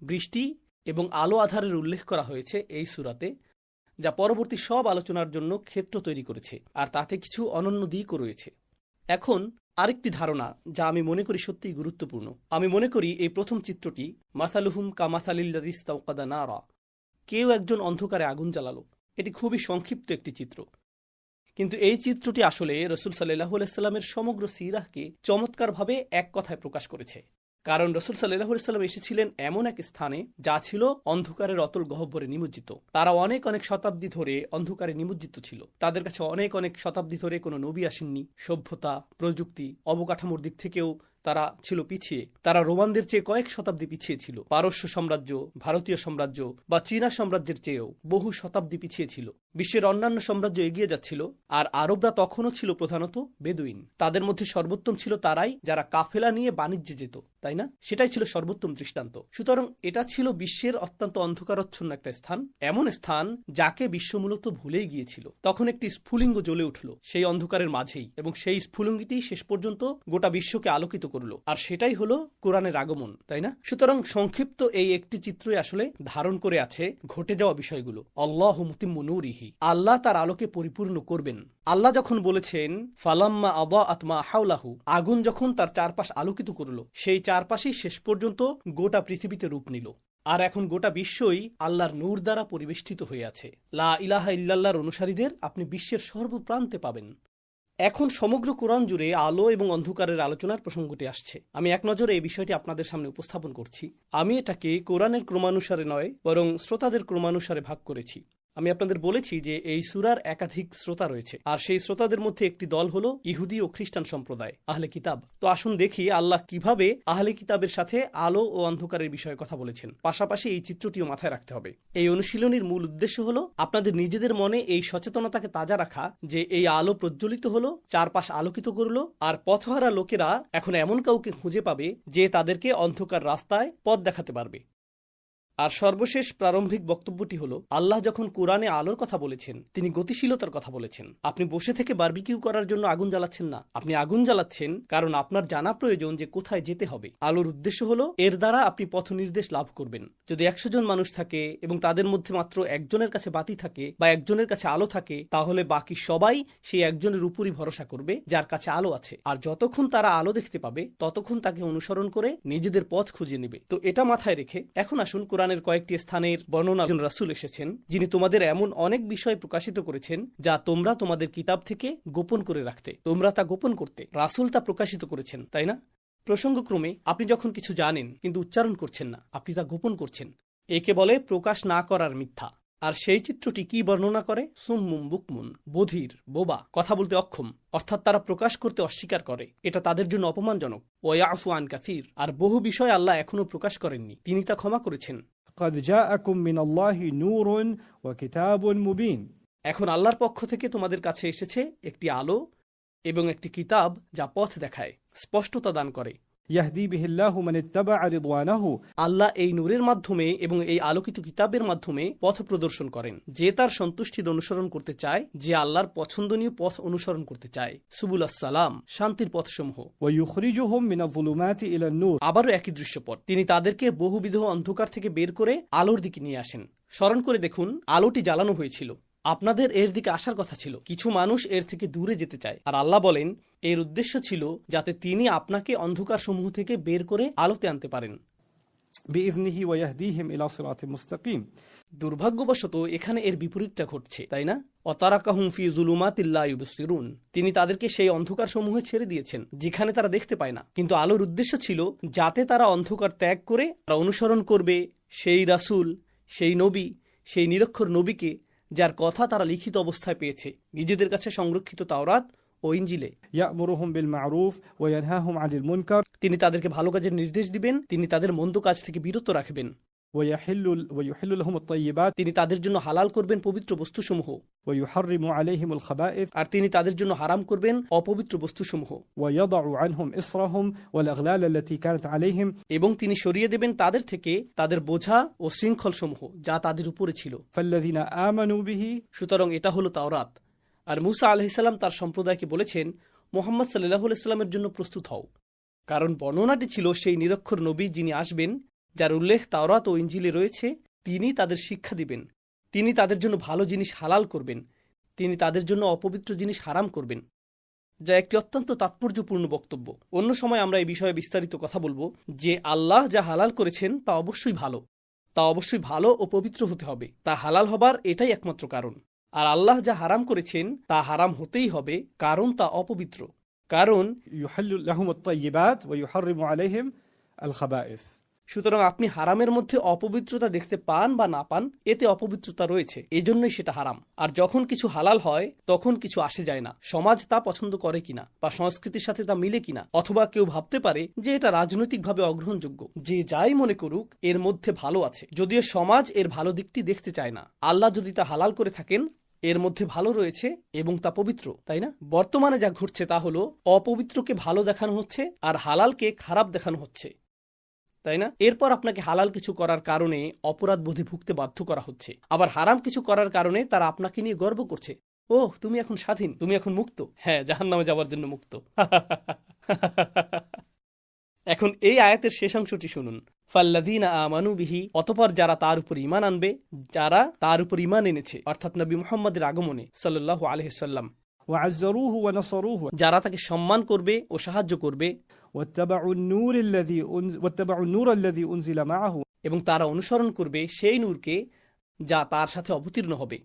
[SPEAKER 1] বৃষ্টি এবং আলো আধারের উল্লেখ করা হয়েছে এই সূরাতে, যা পরবর্তী সব আলোচনার জন্য ক্ষেত্র তৈরি করেছে। আর তাতে কিছু অনন্য দিকও রয়েছে। এখন আরেকটি ধারণা যা আমি মনে করি সত্যিই গুরুত্বপূর্ণ। আমি মনে করি এই প্রথম চিত্রটি মাসালুহুম কামাসালিল্লাযী ইসতাওকাদা নারা, কেউ একজন অন্ধকারে আগুন জ্বালালো। এটি খুবই সংক্ষিপ্ত একটি চিত্র, কিন্তু এই চিত্রটি আসলে রাসূল সাল্লাল্লাহু আলাইহি ওয়াসাল্লামের সমগ্র সিরাহকে চমৎকারভাবে এক কথায় প্রকাশ করেছে। কারণ রাসূল সাল্লাল্লাহু আলাইহি ওয়াসাল্লাম এসেছিলেন এমন এক স্থানে যা ছিল অন্ধকারের অতল গহ্বরে নিমজ্জিত। তারা অনেক অনেক শতাব্দী ধরে অন্ধকারে নিমজ্জিত ছিল। তাদের কাছে অনেক অনেক শতাব্দী ধরে কোনো নবী আসেননি। সভ্যতা, প্রযুক্তি, অবকাঠামোর দিক থেকেও তারা ছিল পিছিয়ে। তারা রোমানদের চেয়ে কয়েক শতাব্দী পিছিয়ে ছিল। পারস্য সাম্রাজ্য, ভারতীয় সাম্রাজ্য বা চীনা সাম্রাজ্যের চেয়েও বহু শতাব্দী পিছিয়ে ছিল। বিশ্বের অন্যান্য সাম্রাজ্য এগিয়ে যাচ্ছিল, আর আরবরা তখনও ছিল প্রধানত বেদুইন। তাদের মধ্যে সর্বোত্তম ছিল তারাই যারা কাফেলা নিয়ে বাণিজ্যে যেত, তাই না? সেটাই ছিল সর্বোত্তম দৃষ্টান্ত। সুতরাং এটা ছিল বিশ্বের অত্যন্ত অন্ধকারচ্ছন্ন একটা স্থান, এমন স্থান যাকে বিশ্ব মূলত ভুলেই গিয়েছিল। তখন একটি স্ফুলিঙ্গ জ্বলে উঠল সেই অন্ধকারের মাঝেই, এবং সেই স্ফুলিঙ্গটি শেষ পর্যন্ত গোটা বিশ্বকে আলোকিত করল। আর সেটাই হলো কোরআনের আগমন, তাই না? সুতরাং সংক্ষিপ্ত এই একটি চিত্রই আসলে ধারণ করে আছে ঘটে যাওয়া বিষয়গুলো। আল্লাহু মুতিম্মু নূরিহি, আল্লাহ তার আলোকে পরিপূর্ণ করবেন। আল্লাহ যখন বলেছেন ফালাম্মা আদাআত মা হাওলাহু, আগুন যখন তার চারপাশ আলোকিত করল, সেই চারপাশেই শেষ পর্যন্ত গোটা পৃথিবীতে রূপ নিল। আর এখন গোটা বিশ্বই আল্লাহর নূর দ্বারা পরিবেষ্টিত হয়ে আছে। লা ইলাহা ইল্লাল্লাহর অনুসারীদের আপনি বিশ্বের সর্বপ্রান্তে পাবেন। এখন সমগ্র কোরআন জুড়ে আলো এবং অন্ধকারের আলোচনার প্রসঙ্গটি আসছে। আমি এক নজরে এই বিষয়টি আপনাদের সামনে উপস্থাপন করছি। আমি এটাকে কোরআনের ক্রমানুসারে নয়, বরং শ্রোতাদের ক্রমানুসারে ভাগ করেছি। আমি আপনাদের বলেছি যে এই সূরার একাধিক শ্রোতা রয়েছে, আর সেই শ্রোতাদের মধ্যে একটি দল হলো ইহুদি ও খ্রিস্টান সম্প্রদায়, আহলে কিতাব। তো আসুন দেখি আল্লাহ কিভাবে আহলে কিতাবের সাথে আলো ও অন্ধকারের বিষয়ে কথা বলেছেন। পাশাপাশি এই চিত্রটিও মাথায় রাখতে হবে। এই অনুশীলনীর মূল উদ্দেশ্য হলো আপনাদের নিজেদের মনে এই সচেতনতাকে তাজা রাখা যে এই আলো প্রজ্বলিত হলো, চারপাশ আলোকিত করলো, আর পথহারা লোকেরা এখন এমন কাউকে খুঁজে পাবে যে তাদেরকে অন্ধকার রাস্তায় পথ দেখাতে পারবে। আর সর্বশেষ প্রারম্ভিক বক্তব্যটি হলো, আল্লাহ যখন কোরআনে আলোর কথা বলেছেন, তিনি গতিশীলতার কথা বলেছেন। আপনি বসে থেকে বারবিকিউ করার জন্য আগুন জ্বালাচ্ছেন না, আপনি আগুন জ্বালাচ্ছেন কারণ আপনার জানা প্রয়োজন যে কোথায় যেতে হবে। আলোর উদ্দেশ্য হলো এর দ্বারা আপনি পথ নির্দেশ লাভ করবেন। যদি 100 জন মানুষ থাকে এবং তাদের মধ্যে মাত্র একজনের কাছে বাতি থাকে বা একজনের কাছে আলো থাকে, তাহলে বাকি সবাই সেই একজনের উপরই ভরসা করবে যার কাছে আলো আছে। আর যতক্ষণ তারা আলো দেখতে পাবে ততক্ষণ তাকে অনুসরণ করে নিজেদের পথ খুঁজে নেবে। তো এটা মাথায় রেখে এখন আসুন কোরআনের কয়েকটি স্থানের বর্ণনা। রাসূল এসেছেন যিনি তোমাদের এমন অনেক বিষয় প্রকাশিত করেছেন যা তোমরা তোমাদের কিতাব থেকে গোপন করে রাখতে, তোমরা তা গোপন করতে। রাসূল তা প্রকাশিত করেছেন, তাই না? প্রসঙ্গক্রমে আপনি যখন কিছু জানেন কিন্তু উচ্চারণ করছেন না, আপনি তা গোপন করছেন। একে বলে প্রকাশ না করার মিথ্যা। আর সেই চিত্রটি কি বর্ণনা করে? সুম্মুম বুকমুন, বধির, বোবা, কথা বলতে অক্ষম, অর্থাৎ তারা প্রকাশ করতে অস্বীকার করে। এটা তাদের জন্য অপমানজনক। ওয়ায়াফু আন কাসীর, আর বহু বিষয় আল্লাহ এখনো প্রকাশ করেননি, তিনি তা ক্ষমা করেছেন।
[SPEAKER 2] قد جاءكم من الله نور وكتاب مبين।
[SPEAKER 1] এখন আল্লাহর পক্ষ থেকে তোমাদের কাছে এসেছে একটি আলো এবং একটি কিতাব যা পথ দেখায়, স্পষ্টতা দান করে।
[SPEAKER 2] يهدي به الله من اتبع رضوانه
[SPEAKER 1] আল্লাহ এই নূরের মাধ্যমে এবং এই আলোকিত কিতাবের মাধ্যমে পথ প্রদর্শন করেন, যে তার সন্তুষ্টির অনুসরণ করতে চায়, যে আল্লাহর পছন্দনীয় পথ অনুসরণ করতে চায়, সুবুল আসসালাম, শান্তির পথসমূহ।
[SPEAKER 2] ويخرجهم من الظلمات إلى النور
[SPEAKER 1] আবারও একই দৃশ্যপট, তিনি তাদেরকে বহুবিধ অন্ধকার থেকে বের করে আলোর দিকে নিয়ে আসেন। স্মরণ করে দেখুন, আলোটি জ্বালানো হয়েছিল, আপনাদের এর দিকে আসার কথা ছিল, কিছু মানুষ এর থেকে দূরে যেতে চায়, আর আল্লাহ বলেন এর উদ্দেশ্য ছিল যাতে তিনি আপনাকে অন্ধকার সমূহ থেকে বের করে আলোতে আনতে পারেন।
[SPEAKER 2] بإذنه ويهديهم إلى صراط مستقيم
[SPEAKER 1] দুর্ভাগ্যবশত এখানে এর বিপরীতটা ঘটছে, তাই না? অতারাকাহুম ফি যুলুমাতিল লা ইউবসিরুন, তিনি তাদেরকে সেই অন্ধকার সমূহে ছেড়ে দিয়েছেন যেখানে তারা দেখতে পায় না। কিন্তু আলোর উদ্দেশ্য ছিল যাতে তারা অন্ধকার ত্যাগ করে তারা অনুসরণ করবে সেই রাসূল, সেই নবী, সেই নিরক্ষর নবীকে, যার কথা তারা লিখিত অবস্থায় পেয়েছে নিজেদের কাছে সংরক্ষিত তাওরাত ও ইনজিলে।
[SPEAKER 2] يأمرهم بالمعروف وينهاهم عن المنكر
[SPEAKER 1] তিনি তাদেরকে ভালো কাজের নির্দেশ দিবেন, তিনি তাদের মন্দ কাজ থেকে বিরত রাখবেন,
[SPEAKER 2] ويحل لهم الطيبات
[SPEAKER 1] তিনি তাদের জন্য হালাল করবেন পবিত্র বস্তুসমূহ,
[SPEAKER 2] ويحرم عليهم الخبائث
[SPEAKER 1] আর তিনি তাদের জন্য হারাম করবেন অপবিত্র বস্তুসমূহ,
[SPEAKER 2] ويضع عنهم إصرهم والأغلال التي كانت عليهم
[SPEAKER 1] এবং তিনি সরিয়ে দেবেন তাদের থেকে তাদের বোঝা ও শৃঙ্খলসমূহ যা তাদের উপরে ছিল।
[SPEAKER 2] فالذين آمنوا به
[SPEAKER 1] সুতরাং এটা হলো তাওরাত। আর মূসা আলাইহিসসালাম তার সম্প্রদায়কে বলেছেন, মুহাম্মদ সাল্লাল্লাহু আলাইহি সাল্লামের জন্য প্রস্তুত হও, কারণ বর্ণনাটি ছিল সেই নিরক্ষর নবী যিনি আসবেন, যার উল্লেখ তাওরাত ও ইনজিলে রয়েছে। তিনি তাদের শিক্ষা দিবেন, তিনি তাদের জন্য ভালো জিনিস হালাল করবেন, তিনি তাদের জন্য অপবিত্র জিনিস হারাম করবেন, যা একটি অত্যন্ত তাৎপর্যপূর্ণ বক্তব্য। অন্য সময় আমরা এই বিষয়ে বিস্তারিত কথা বলবো যে আল্লাহ যা হালাল করেছেন তা অবশ্যই ভালো, তা অবশ্যই ভালো ও পবিত্র হতে হবে, তা হালাল হবার এটাই একমাত্র কারণ। আর আল্লাহ যা হারাম করেছেন তা হারাম হতেই হবে, কারণ তা অপবিত্র। কারণ
[SPEAKER 2] يحل لهم الطيبات ويحرم عليهم الخبائث
[SPEAKER 1] সুতরাং আপনি হারামের মধ্যে অপবিত্রতা দেখতে পান বা না পান, এতে অপবিত্রতা রয়েছে, এজন্যই সেটা হারাম। আর যখন কিছু হালাল হয় তখন কিছু আসে যায় না সমাজ তা পছন্দ করে কিনা বা সংস্কৃতির সাথে তা মিলে কিনা, অথবা কেউ ভাবতে পারে যে এটা রাজনৈতিকভাবে অগ্রহণযোগ্য। যে যাই মনে করুক এর মধ্যে ভালো আছে, যদিও সমাজ এর ভালো দিকটি দেখতে চায় না। আল্লাহ যদি তা হালাল করে থাকেন এর মধ্যে ভালো রয়েছে এবং তা পবিত্র, তাই না? বর্তমানে যা ঘটছে তা হলো অপবিত্রকে ভালো দেখানো হচ্ছে আর হালালকে খারাপ দেখানো হচ্ছে, তাই না? এরপর আপনাকে হালাল কিছু করার কারণে অপরাধ বোধে ভুগতে বাধ্য করা হচ্ছে, আবার হারাম কিছু করার কারণে তারা আপনাকে নিয়ে গর্ব করছে, ওহ তুমি এখন স্বাধীন, তুমি এখন মুক্ত, হ্যাঁ জাহান্নামে যাওয়ার জন্য মুক্ত। এখন এই আয়াতের শেষাংশটি শুনুন, ফাল্লাযীনা আমানু বিহি, অতঃপর যারা তার উপর ঈমান আনবে, যারা তার উপর ঈমান এনেছে, অর্থাৎ নবী মুহাম্মদের আগমনে সাল্লাল্লাহু আলাইহি সাল্লাম,
[SPEAKER 2] وعزروه ونصروه
[SPEAKER 1] যারা তাকে সম্মান করবে ও সাহায্য করবে,
[SPEAKER 2] واتبعوا النور الذي أنزل معه
[SPEAKER 1] এবং তারা অনুসরণ করবে সেই নূরকে যা তার সাথে অবতীর্ণ হবে,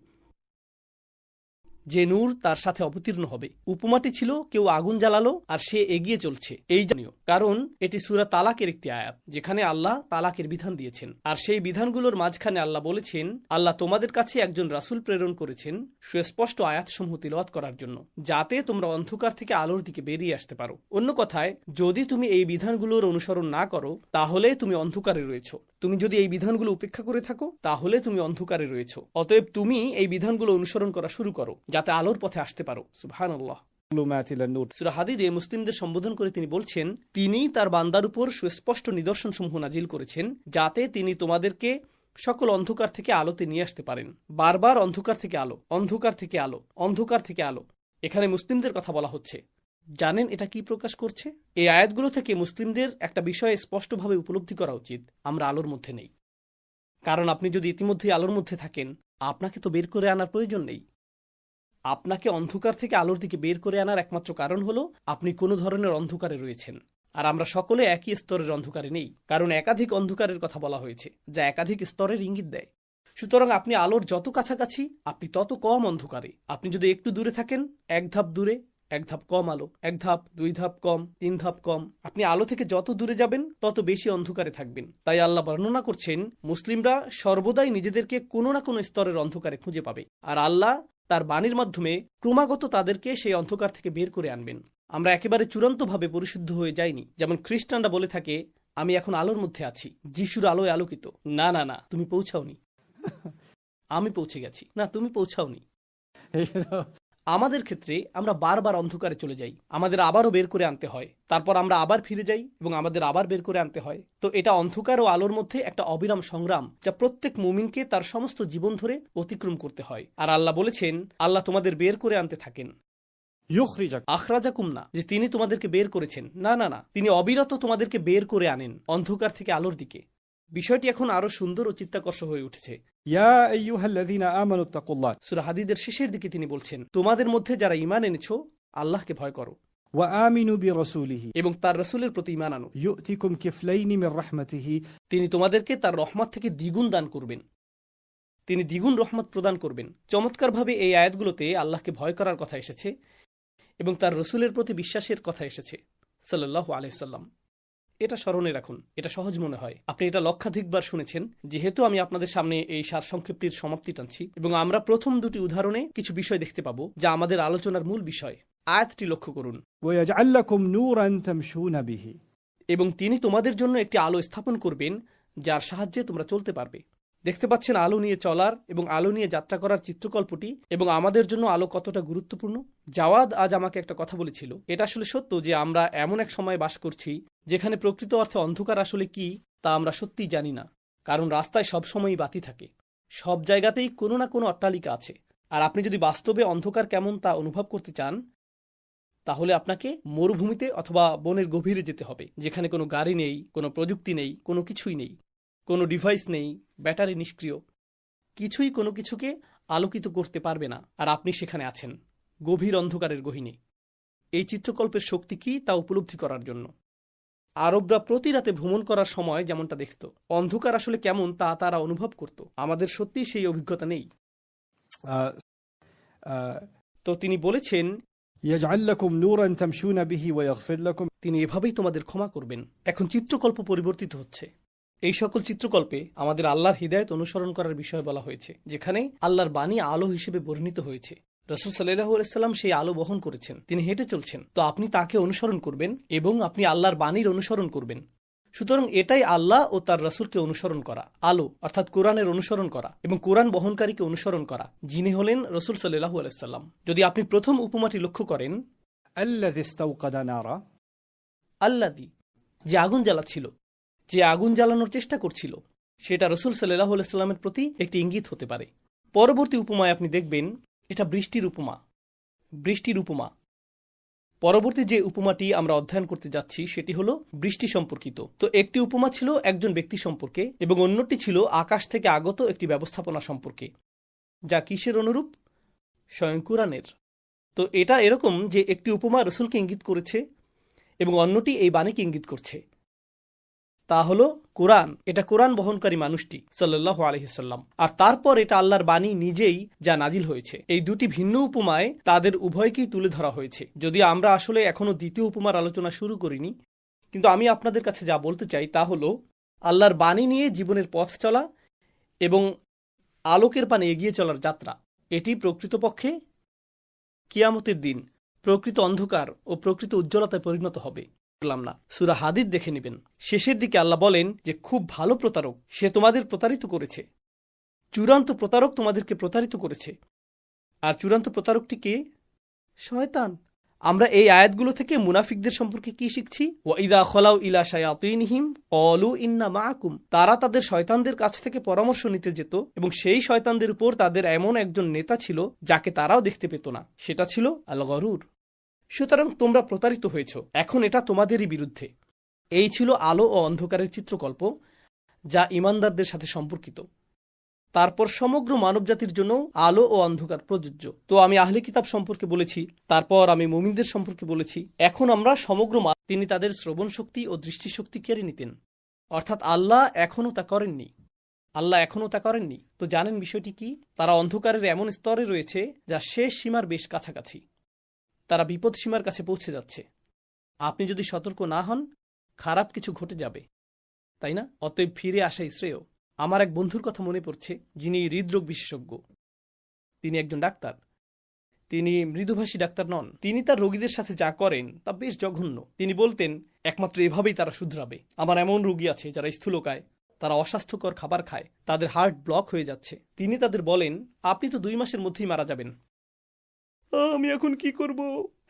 [SPEAKER 1] যে নূর তার সাথে অবতীর্ণ হবে। উপমাটি ছিল কেউ আগুন জ্বালালো আর সে এগিয়ে চলছে, এই জানিও, কারণ এটি সূরা তালাকের একটি আয়াত যেখানে আল্লাহ তালাকের বিধান দিয়েছেন। আর সেই বিধানগুলোর মাঝখানে আল্লাহ বলেছেন, আল্লাহ তোমাদের কাছে একজন রাসূল প্রেরণ করেছেন সুস্পষ্ট আয়াতসমূহ তিলাওয়াত করার জন্য, যাতে তোমরা অন্ধকার থেকে আলোর দিকে বেরিয়ে আসতে পারো। অন্য কথায়, যদি তুমি এই বিধানগুলোর অনুসরণ না করো তাহলে তুমি অন্ধকারে রয়েছো, তুমি যদি এই বিধানগুলো উপেক্ষা করে থাকো তাহলে তুমি অন্ধকারে রয়েছো। অতএব তুমি এই বিধানগুলো অনুসরণ করা শুরু করো যাতে আলোর পথে আসতে পারো। সুবহানাল্লাহ। সূরা হাদীদে মুসলিমদের সম্বোধন করে তিনি বলছেন, তিনি তার বান্দার উপর সুস্পষ্ট নিদর্শনসমূহ নাজিল করেছেন যাতে তিনি তোমাদেরকে সকল অন্ধকার থেকে আলোতে নিয়ে আসতে পারেন। বারবার অন্ধকার থেকে আলো, অন্ধকার থেকে আলো, অন্ধকার থেকে আলো, এখানে মুসলিমদের কথা বলা হচ্ছে। জানেন এটা কি প্রকাশ করছে? এই আয়াতগুলো থেকে মুসলিমদের একটা বিষয়ে স্পষ্টভাবে উপলব্ধি করা উচিত, আমরা আলোর মধ্যে নেই। কারণ আপনি যদি ইতিমধ্যেই আলোর মধ্যে থাকেন, আপনাকে তো বের করে আনার প্রয়োজন নেই। আপনাকে অন্ধকার থেকে আলোর দিকে বের করে আনার একমাত্র কারণ হলো আপনি কোনো ধরনের অন্ধকারে রয়েছেন। আর আমরা সকলে একই স্তরের অন্ধকারে নেই, কারণ একাধিক অন্ধকারের কথা বলা হয়েছে যা একাধিক স্তরের ইঙ্গিত দেয়। সুতরাং আপনি আলোর যত কাছাকাছি আপনি তত কম অন্ধকারে। আপনি যদি একটু দূরে থাকেন, এক ধাপ দূরে, এক ধাপ কম আলো, এক ধাপ, দুই ধাপ কম, তিন ধাপ কম, আপনি আলো থেকে যত দূরে যাবেন তত বেশি অন্ধকারে থাকবেন। তাই আল্লাহ বর্ণনা করছেন, মুসলিমরা সর্বদাই নিজেদেরকে কোনো না কোনো স্তরের অন্ধকারে খুঁজে পাবে, আর আল্লাহ তার বাণীর মাধ্যমে ক্রমাগত তাদেরকে সেই অন্ধকার থেকে বের করে আনবেন। আমরা একেবারে চূড়ান্তভাবে পরিশুদ্ধ হয়ে যাইনি। যেমন খ্রিস্টানরা বলে থাকে, আমি এখন আলোর মধ্যে আছি, যিশুর আলোয় আলোকিত। না না না, তুমি পৌঁছাওনি, আমি পৌঁছে গেছি। না, তুমি পৌঁছাওনি। আমাদের ক্ষেত্রে আমরা বারবার অন্ধকারে চলে যাই, আমাদের আবারও বের করে আনতে হয়, তারপর আমরা আবার ফিরে যাই এবং আমাদের আবার বের করে আনতে হয়। তো এটা অন্ধকার ও আলোর মধ্যে একটা অবিরাম সংগ্রাম, যা প্রত্যেক মুমিনকে তার সমস্ত জীবন ধরে অতিক্রম করতে হয়। আর আল্লাহ বলেছেন, আল্লাহ তোমাদের বের করে আনতে থাকেন।
[SPEAKER 2] يخرجك
[SPEAKER 1] আখরাজাকুম না, যে তিনি তোমাদেরকে বের করেছেন, না না না, তিনি অবিরত তোমাদেরকে বের করে আনেন অন্ধকার থেকে আলোর দিকে। বিষয়টি এখন আরো সুন্দর ও চিত্তাকর্ষক হয়ে উঠেছে।
[SPEAKER 2] يا أيها الذين آمنوا اتقوا الله
[SPEAKER 1] সূরা হাদীদের শেষের দিকে তিনি বলছেন, তোমাদের মধ্যে যারা ঈমান এনেছো আল্লাহকে ভয় করো
[SPEAKER 2] وآمنوا برسوله
[SPEAKER 1] এবং তার রাসূলের প্রতি ঈমান আনো।
[SPEAKER 2] يؤتكم كفلين من رحمته
[SPEAKER 1] তিনি তোমাদেরকে তার রহমত থেকে দ্বিগুণ দান করবেন, তিনি দ্বিগুণ রহমত প্রদান করবেন। চমৎকারভাবে এই আয়াতগুলোতে আল্লাহকে ভয় করার কথা এসেছে এবং তার রসুলের প্রতি বিশ্বাসের কথা এসেছে সাল্লাল্লাহু আলাইহি সাল্লাম। এটা স্মরণে রাখুন, এটা সহজ মনে হয়, আপনি এটা লক্ষাধিকবার শুনেছেন। যেহেতু আমি আপনাদের সামনে এই সারসংক্ষেপটির সমাপ্তি টানছি এবং আমরা প্রথম দুটি উদাহরণে কিছু বিষয় দেখতে পাবো যা আমাদের আলোচনার মূল বিষয়। আয়াতটি লক্ষ্য করুন,
[SPEAKER 2] ويجعل لكم نورا تمشون به
[SPEAKER 1] এবং তিনি তোমাদের জন্য একটি আলো স্থাপন করবেন যার সাহায্যে তোমরা চলতে পারবে। দেখতে পাচ্ছেন আলো নিয়ে চলার এবং আলো নিয়ে যাত্রা করার চিত্রকল্পটি এবং আমাদের জন্য আলো কতটা গুরুত্বপূর্ণ। জাওয়াদ আজ আমাকে একটা কথা বলেছিল, এটা আসলে সত্য যে আমরা এমন এক সময় বাস করছি যেখানে প্রকৃত অর্থে অন্ধকার আসলে কি তা আমরা সত্যিই জানি না, কারণ রাস্তায় সবসময়ই বাতি থাকে, সব জায়গাতেই কোনো না কোনো অট্টালিকা আছে। আর আপনি যদি বাস্তবে অন্ধকার কেমন তা অনুভব করতে চান তাহলে আপনাকে মরুভূমিতে অথবা বনের গভীরে যেতে হবে, যেখানে কোনো গাড়ি নেই, কোনো প্রযুক্তি নেই, কোনো কিছুই নেই, কোনো ডিভাইস নেই, ব্যাটারি নিষ্ক্রিয়, কিছুই কোনো কিছুকে আলোকিত করতে পারবে না। আর আপনি সেখানে আছেন গভীর অন্ধকারের গহীনে। এই চিত্রকল্পের শক্তি কি তা উপলব্ধি করার জন্য আরবরা প্রতি রাতে ভ্রমণ করার সময় যেমনটা দেখত, অন্ধকার আসলে কেমন তা তারা অনুভব করত। আমাদের সত্যিই সেই অভিজ্ঞতা নেই। তো তিনি বলেছেন,
[SPEAKER 2] يجعل لكم نورا تمشون به ويغفر لكم
[SPEAKER 1] তিনি এভাবেই তোমাদের ক্ষমা করবেন। এখন চিত্রকল্প পরিবর্তিত হচ্ছে। এই সকল চিত্রকল্পে আমাদের আল্লাহর হিদায়াত অনুসরণ করার বিষয় বলা হয়েছে, যেখানে আল্লাহর বাণী আলো হিসেবে বর্ণিত হয়েছে। রাসূল সাল্লাল্লাহু আলাইহি সাল্লাম সেই আলো বহন করেছেন, তিনি হেঁটে চলছেন, তো আপনি তাকে অনুসরণ করবেন এবং আপনি আল্লাহর বাণীর অনুসরণ করবেন। সুতরাং এটাই আল্লাহ ও তার রাসূলকে অনুসরণ করা, আলো অর্থাৎ কোরআনের অনুসরণ করা এবং কোরআন বহনকারীকে অনুসরণ করা, যিনি হলেন রাসূল সাল্লাল্লাহু আলাইহি সাল্লাম। যদি আপনি প্রথম উপমাটি লক্ষ্য করেন,
[SPEAKER 2] الذي استوقد نارا
[SPEAKER 1] আল্লাযী, যে আগুন জ্বালাচ্ছিল, যে আগুন জ্বালানোর চেষ্টা করছিল, সেটা রাসূল সাল্লাল্লাহু আলাইহি সাল্লামের প্রতি একটি ইঙ্গিত হতে পারে। পরবর্তী উপমায় আপনি দেখবেন এটা বৃষ্টির উপমা, বৃষ্টির উপমা। পরবর্তী যে উপমাটি আমরা অধ্যয়ন করতে যাচ্ছি সেটি হলো বৃষ্টি সম্পর্কিত। তো একটি উপমা ছিল একজন ব্যক্তি সম্পর্কে এবং অন্যটি ছিল আকাশ থেকে আগত একটি ব্যবস্থাপনা সম্পর্কে, যা কিসের অনুরূপ? স্বয়ং কুরআনের। তো এটা এরকম যে একটি উপমা রাসূলকে ইঙ্গিত করেছে এবং অন্যটি এই বাণীকে ইঙ্গিত করছে, তা হলো কোরআন। এটা কোরআন বহনকারী মানুষটি সাল্লাল্লাহু আলাইহি সাল্লাম, আর তারপর এটা আল্লাহর বাণী নিজেই যা নাজিল হয়েছে। এই দুটি ভিন্ন উপমায় তাদের উভয়কেই তুলে ধরা হয়েছে। যদি আমরা আসলে এখনো দ্বিতীয় উপমার আলোচনা শুরু করিনি, কিন্তু আমি আপনাদের কাছে যা বলতে চাই তা হলো আল্লাহর বাণী নিয়ে জীবনের পথ চলা এবং আলোকের পানে এগিয়ে চলার যাত্রা, এটি প্রকৃতপক্ষে কিয়ামতের দিন প্রকৃত অন্ধকার ও প্রকৃত উজ্জ্বলতায় পরিণত হবে। না, সূরা হাদীদ দেখে নেবেন, শেষের দিকে আল্লাহ বলেন যে খুব ভালো প্রতারক, সে তোমাদের প্রতারিত করেছে, চূড়ান্ত প্রতারক তোমাদেরকে প্রতারিত করেছে। আর চূড়ান্ত প্রতারকটি কে? শয়তান। আমরা এই আয়াতগুলো থেকে মুনাফিকদের সম্পর্কে কি শিখছি? ওয়াইদা খলাউ ইলা শায়াতিনহিম ক্বালু ইন্না মাআকুম, তারা তাদের শয়তানদের কাছ থেকে পরামর্শ নিতে যেত এবং সেই শয়তানদের উপর তাদের এমন একজন নেতা ছিল যাকে তারাও দেখতে পেত না, সেটা ছিল আল গরুর। সুতরাং তোমরা প্রতারিত হয়েছ, এখন এটা তোমাদেরই বিরুদ্ধে। এই ছিল আলো ও অন্ধকারের চিত্রকল্প যা ঈমানদারদের সাথে সম্পর্কিত। তারপর সমগ্র মানবজাতির জন্য আলো ও অন্ধকার প্রযোজ্য। তো আমি আহলে কিতাব সম্পর্কে বলেছি, তারপর আমি মুমিনদের সম্পর্কে বলেছি, এখন আমরা সমগ্র তিনি তাদের শ্রবণ শক্তি ও দৃষ্টিশক্তি কেড়ে নিতেন, অর্থাৎ আল্লাহ এখনও তা করেননি। তো জানেন বিষয়টি কি? তারা অন্ধকারের এমন স্তরে রয়েছে যা শেষ সীমার বেশ কাছাকাছি, তারা বিপদ সীমার কাছে পৌঁছে যাচ্ছে। আপনি যদি সতর্ক না হন, খারাপ কিছু ঘটে যাবে, তাই না? অতএব ফিরে আসাই শ্রেয়। আমার এক বন্ধুর কথা মনে পড়ছে, যিনি হৃদরোগ বিশেষজ্ঞ। তিনি একজন ডাক্তার, তিনি মৃদুভাষী ডাক্তার নন। তিনি তার রোগীদের সাথে যা করেন তা বেশ জঘন্য। তিনি বলতেন একমাত্র এভাবেই তারা শুধরাবে। আমার এমন রোগী আছে যারা স্থূলকায়, তারা অস্বাস্থ্যকর খাবার খায়, তাদের হার্ট ব্লক হয়ে যাচ্ছে। তিনি তাদের বলেন, আপনি তো 2 মাসের মধ্যেই মারা যাবেন। আমি এখন কি করব?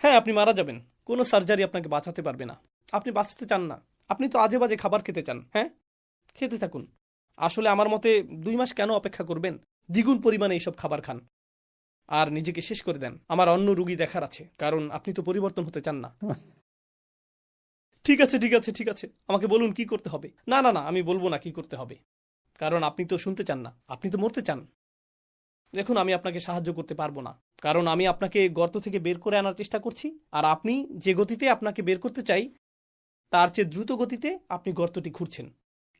[SPEAKER 1] হ্যাঁ, আপনি মারা যাবেন। কোনো সার্জারি আপনাকে বাঁচাতে পারবে না। আপনি বাঁচতে চান না, আপনি তো আজে বাজে খাবার খেতে চান। হ্যাঁ, খেতে থাকুন। আসলে আমার মতে 2 মাস কেন অপেক্ষা করবেন? দ্বিগুণ পরিমাণে এইসব খাবার খান আর নিজেকে শেষ করে দেন। আমার অন্য রুগী দেখার আছে, কারণ আপনি তো পরিবর্তন হতে চান না। ঠিক আছে, ঠিক আছে, ঠিক আছে, আমাকে বলুন কি করতে হবে। না না না, আমি বলবো না কি করতে হবে, কারণ আপনি তো শুনতে চান না, আপনি তো মরতে চান। দেখুন, আমি আপনাকে সাহায্য করতে পারবো না, কারণ আমি আপনাকে গর্ত থেকে বের করে আনার চেষ্টা করছি, আর আপনি যে গতিতে আপনাকে বের করতে চাই তার চেয়ে দ্রুত গতিতে আপনি গর্তটি খুঁড়ছেন।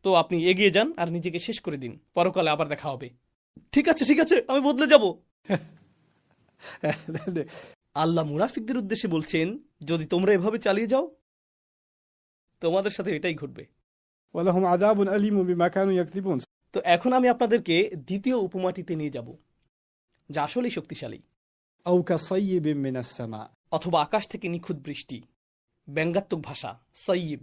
[SPEAKER 1] তো আপনি এগিয়ে যান আর নিজেকে শেষ করে দিন, পরকালে আবার দেখা হবে। ঠিক আছে, ঠিক আছে, আমি বদলে যাব। আল্লাহ মুনাফিকদের উদ্দেশ্যে বলছেন, যদি তোমরা এভাবে চালিয়ে যাও তোমাদের সাথে এটাই ঘটবে।
[SPEAKER 2] ولهم عذاب أليم بما كانوا يكذبون।
[SPEAKER 1] তো এখন আমি আপনাদেরকে দ্বিতীয় উপমাটিতে নিয়ে যাব, যা আসলেই শক্তিশালী।
[SPEAKER 2] أو كصيب من السماء।
[SPEAKER 1] অথবা আকাশ থেকে নিখুঁত বৃষ্টি। ব্যঙ্গাত্মক ভাষা সয়িব।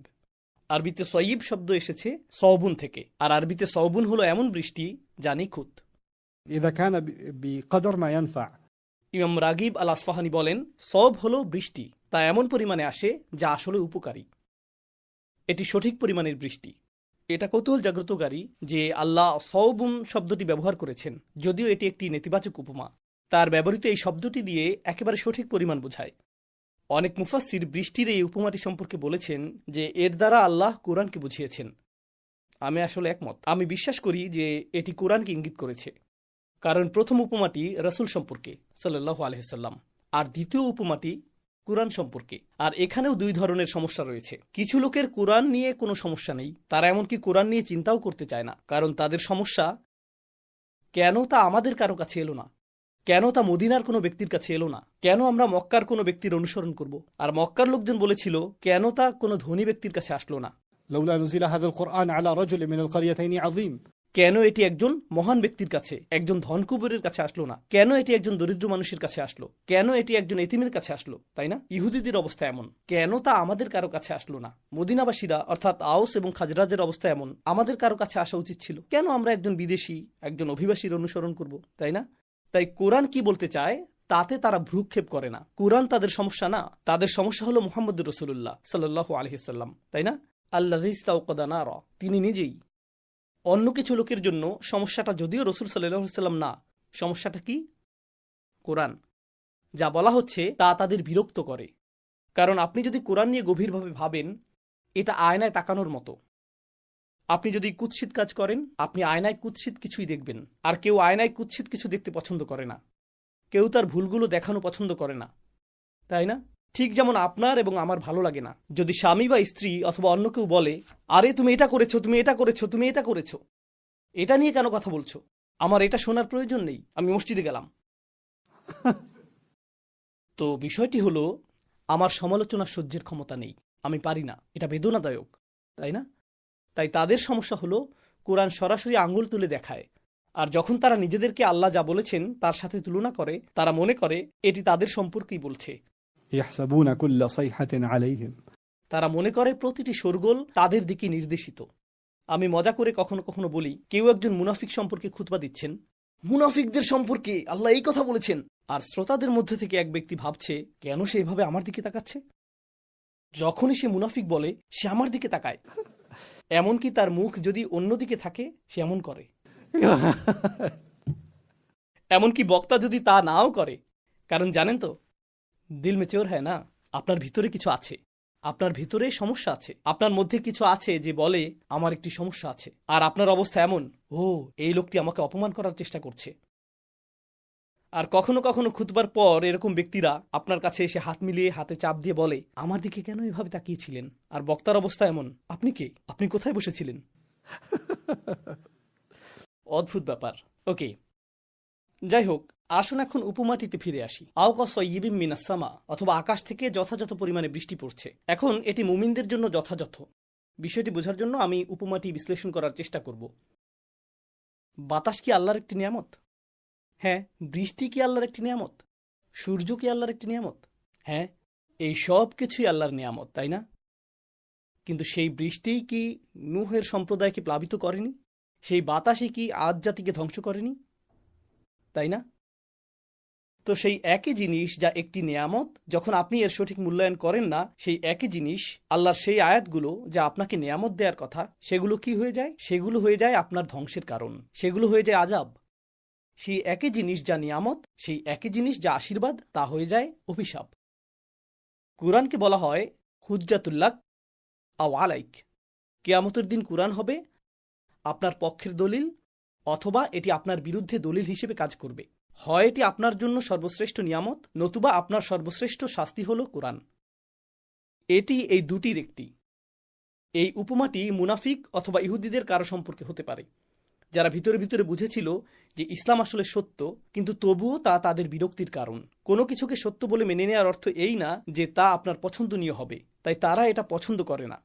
[SPEAKER 1] আরবিতে সয়িব শব্দ এসেছে সওবুন থেকে, আর আরবিতে সওবুন হলো এমন বৃষ্টি যা নিখুঁত।
[SPEAKER 2] إذا كان بقدر ما ينفع।
[SPEAKER 1] ইমাম রাগিব আল আসফাহানি বলেন, সওব হলো বৃষ্টি, তা এমন পরিমাণে আসে যা আসলে উপকারী। এটি সঠিক পরিমাণের বৃষ্টি। এটা কৌতূহল জাগ্রতকারী যে আল্লাহ সওবুন শব্দটি ব্যবহার করেছেন, যদিও এটি একটি নেতিবাচক উপমা। তার ব্যবহৃত এই শব্দটি দিয়ে একেবারে সঠিক পরিমাণ বোঝায়। অনেক মুফাসসির বৃষ্টির এই উপমাটি সম্পর্কে বলেছেন যে এর দ্বারা আল্লাহ কোরআনকে বুঝিয়েছেন। আমি আসলে একমত। আমি বিশ্বাস করি যে এটি কোরআনকে ইঙ্গিত করেছে, কারণ প্রথম উপমাটি রাসূল সম্পর্কে সাল্লাল্লাহু আলাইহি সাল্লাম, আর দ্বিতীয় উপমাটি কোরআন সম্পর্কে। আর এখানেও 2 ধরনের সমস্যা রয়েছে। কিছু লোকের কোরআন নিয়ে কোনো সমস্যা নেই, তারা এমনকি কোরআন নিয়ে চিন্তাও করতে চায় না, কারণ তাদের সমস্যা কেন তা আমাদের কারো কাছে এলো না, কেন তা মদিনার কোনো ব্যক্তির কাছে এলো না, কেন আমরা মক্কার কোনো ব্যক্তির অনুসরণ করব। আর মক্কার লোকজন বলেছিল কেন তা কোনো ধনী ব্যক্তির কাছে আসলো না,
[SPEAKER 2] لولا نزل هذا القرآن على رجل من القريتين عظيم।
[SPEAKER 1] কেন এটি একজন মহান ব্যক্তির কাছে, একজন ধনকুবেরের কাছে আসলো না, কেন এটি একজন দরিদ্র মানুষের কাছে আসলো, কেন এটি একজন এতিমের কাছে আসলো, তাই না? ইহুদিদের অবস্থা এমন, কেন তা আমাদের কারো কাছে আসলো না? মদিনাবাসীরা অর্থাৎ আউস এবং খাজরাজের অবস্থা এমন, আমাদের কারো কাছে আসা উচিত ছিল। কেন আমরা একজন বিদেশি, একজন অভিবাসীর অনুসরণ করব, তাই না? তাই কোরআন কি বলতে চায় তাতে তারা ভ্রুক্ষেপ করে না। কোরআন তাদের সমস্যা না, তাদের সমস্যা হলো মুহাম্মদুর রাসূলুল্লাহ সাল্লাল্লাহু আলাইহি সাল্লাম, তাই না? আল্লাযী ইসতাওকাদা নারা, তিনি নিজেই। অন্য কিছু লোকের জন্য সমস্যাটা যদিও রাসূল সাল্লাল্লাহু আলাইহি সাল্লাম না, সমস্যাটা কি? কোরআন। যা বলা হচ্ছে তা তাদের বিরক্ত করে, কারণ আপনি যদি কোরআন নিয়ে গভীরভাবে ভাবেন, এটা আয়নায় তাকানোর মতো। আপনি যদি কুৎসিত কাজ করেন, আপনি আয়নায় কুৎসিত কিছুই দেখবেন। আর কেউ আয়নায় কুৎসিত কিছু দেখতে পছন্দ করে না, কেউ তার ভুলগুলো দেখানো পছন্দ করে না, তাই না? ঠিক যেমন আপনার এবং আমার ভালো লাগে না যদি স্বামী বা স্ত্রী অথবা অন্য কেউ বলে, আরে তুমি এটা করেছো, তুমি এটা করেছো, তুমি এটা করেছো, এটা নিয়ে কেন কথা বলছো? আমার এটা শোনার প্রয়োজন নেই, আমি মসজিদে গেলাম। তো বিষয়টি হলো, আমার সমালোচনা সহ্যের ক্ষমতা নেই, আমি পারি না, এটা বেদনাদায়ক, তাই না? তাই তাদের সমস্যা হলো কোরআন সরাসরি আঙ্গুল তুলে দেখায়, আর যখন তারা নিজেদেরকে আল্লাহ যা বলেছেন তার সাথে তুলনা করে, তারা মনে করে এটি তাদের সম্পর্কেই বলছে।
[SPEAKER 2] يحسبون كل صيحة عليهم।
[SPEAKER 1] তারা মনে করে প্রতিটি শোরগোল তাদের দিকে নির্দেশিত। আমি মজা করে কখনো কখনো বলি, কেউ একজন মুনাফিক সম্পর্কে খুতবা দিচ্ছেন, মুনাফিকদের সম্পর্কে আল্লাহ এই কথা বলেছেন, আর শ্রোতাদের মধ্যে থেকে এক ব্যক্তি ভাবছে কেন সে এভাবে আমার দিকে তাকাচ্ছে। যখনই সে মুনাফিক বলে সে আমার দিকে তাকায়, এমনকি তার মুখ যদি অন্যদিকে থাকে সে এমন করে, এমনকি বক্তা যদি তা নাও করে। কারণ জানেন তো, দিল মে চোর হ্যায় না, আপনার ভিতরে কিছু আছে, আপনার ভিতরে সমস্যা আছে, আপনার মধ্যে কিছু আছে যে বলে আমার একটি সমস্যা আছে। আর আপনার অবস্থা এমন, ও এই লোকটি আমাকে অপমান করার চেষ্টা করছে। আর কখনো কখনো খুতবার পর এরকম ব্যক্তিরা আপনার কাছে এসে হাত মিলিয়ে হাতে চাপ দিয়ে বলে, আমার দিকে কেন এভাবে তাকিয়েছিলেন? আর বক্তার অবস্থা এমন, আপনি কে, আপনি কোথায় বসেছিলেন? অদ্ভুত ব্যাপার। ওকে, যাই হোক, আসুন এখন উপমাটিতে ফিরে আসি। আওকাসয়িবিম মিনাস সামা, অথবা আকাশ থেকে যথাযথ পরিমাণে বৃষ্টি পড়ছে। এখন এটি মুমিনদের জন্য যথাযথ। বিষয়টি বোঝার জন্য আমি উপমাটি বিশ্লেষণ করার চেষ্টা করব। বাতাস কি আল্লাহর একটি নিয়ামত? হ্যাঁ। বৃষ্টি কি আল্লাহর একটি নিয়ামত? সূর্য কি আল্লাহর একটি নিয়ামত? হ্যাঁ। এই সব কিছুই আল্লাহর নিয়ামত, তাই না? কিন্তু সেই বৃষ্টিই কি নূহের সম্প্রদায়কে প্লাবিত করেনি? সেই বাতাসই কি আদ জাতিকে ধ্বংস করেনি? তাই না? তো সেই একই জিনিস যা একটি নেয়ামত, যখন আপনি এর সঠিক মূল্যায়ন করেন না, সেই একই জিনিস আল্লাহর সেই আয়াতগুলো যা আপনাকে নেয়ামত দেওয়ার কথা, সেগুলো কি হয়ে যায়? সেগুলো হয়ে যায় আপনার ধ্বংসের কারণ, সেগুলো হয়ে যায় আযাব। সেই একই জিনিস যা নিয়ামত, সেই একই জিনিস যা আশীর্বাদ, তা হয়ে যায় অভিশাপ। কুরআনকে বলা হয় হুজ্জাতুল্লাক আও আলাইক। কিয়ামতের দিন কুরআন হবে আপনার পক্ষের দলিল, অথবা এটি আপনার বিরুদ্ধে দলিল হিসেবে কাজ করবে। হয় এটি আপনার জন্য সর্বশ্রেষ্ঠ নিয়ামত, নতুবা আপনার সর্বশ্রেষ্ঠ শাস্তি হল কুরআন। এটি এই দুটির একটি। এই উপমাটি মুনাফিক অথবা ইহুদিদের কারো সম্পর্কে হতে পারে, যারা ভিতরে ভিতরে বুঝেছিল যে ইসলাম আসলে সত্য, কিন্তু তবুও তা তাদের বিরক্তির কারণ। কোনো কিছুকে সত্য বলে মেনে নেওয়ার অর্থ এই না যে তা আপনার পছন্দনীয় হবে, তাই তারা এটা পছন্দ করে না।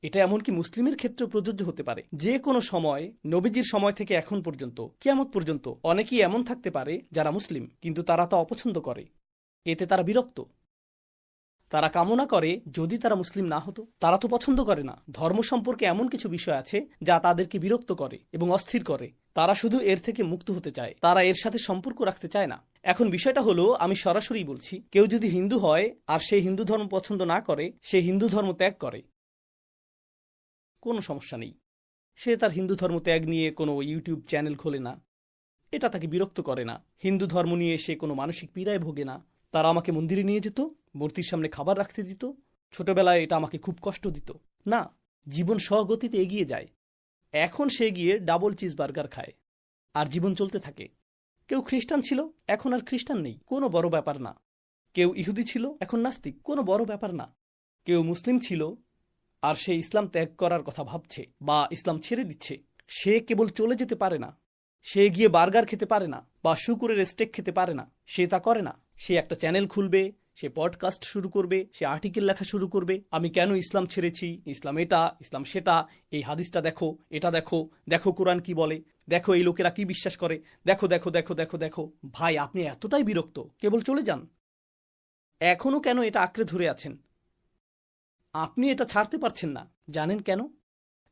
[SPEAKER 1] এটা এমনকি মুসলিমের ক্ষেত্রেও প্রযোজ্য হতে পারে। যে কোনো সময়, নবীজির সময় থেকে এখন পর্যন্ত, কিয়ামত পর্যন্ত, অনেকেই এমন থাকতে পারে যারা মুসলিম, কিন্তু তারা তা অপছন্দ করে। এতে তারা বিরক্ত। তারা কামনা করে যদি তারা মুসলিম না হতো। তারা তো পছন্দ করে না। ধর্ম সম্পর্কে এমন কিছু বিষয় আছে যা তাদেরকে বিরক্ত করে এবং অস্থির করে। তারা শুধু এর থেকে মুক্ত হতে চায়, তারা এর সাথে সম্পর্ক রাখতে চায় না। এখন বিষয়টা হলো, আমি সরাসরি বলছি, কেউ যদি হিন্দু হয় আর সে হিন্দু ধর্ম পছন্দ না করে, সে হিন্দু ধর্ম ত্যাগ করে, কোনো সমস্যা নেই। সে তার হিন্দু ধর্ম ত্যাগ নিয়ে কোনো ইউটিউব চ্যানেল খোলে না, এটা তাকে বিরক্ত করে না। হিন্দু ধর্ম নিয়ে সে কোনো মানসিক পীড়ায় ভোগে না। তারা আমাকে মন্দিরে নিয়ে যেত, মূর্তির সামনে খাবার রাখতে দিত, ছোটবেলায় এটা আমাকে খুব কষ্ট দিত না। জীবন স্বগতিতে এগিয়ে যায়। এখন সে গিয়ে ডাবল চিজ বার্গার খায় আর জীবন চলতে থাকে। কেউ খ্রিস্টান ছিল, এখন আর খ্রিস্টান নেই, কোনো বড় ব্যাপার না। কেউ ইহুদি ছিল, এখন নাস্তিক, কোনো বড় ব্যাপার না। কেউ মুসলিম ছিল আর সে ইসলাম ত্যাগ করার কথা ভাবছে বা ইসলাম ছেড়ে দিচ্ছে, সে কেবল চলে যেতে পারে না। সে গিয়ে বার্গার খেতে পারে না বা শুকুরের স্টেক খেতে পারে না, সে তা করে না। সে একটা চ্যানেল খুলবে, সে পডকাস্ট শুরু করবে, সে আর্টিকেল লেখা শুরু করবে, আমি কেন ইসলাম ছেড়েছি, ইসলাম এটা, ইসলাম সেটা, এই হাদিসটা দেখো, এটা দেখো, দেখো কোরআন কি বলে, দেখো এই লোকেরা কি বিশ্বাস করে, দেখো দেখো দেখো দেখো দেখো। ভাই, আপনি এতটাই বিরক্ত, কেবল চলে যান। এখনো কেন এটা আঁকড়ে ধরে আছেন? আপনি এটা ছাড়তে পারছেন না। জানেন কেন?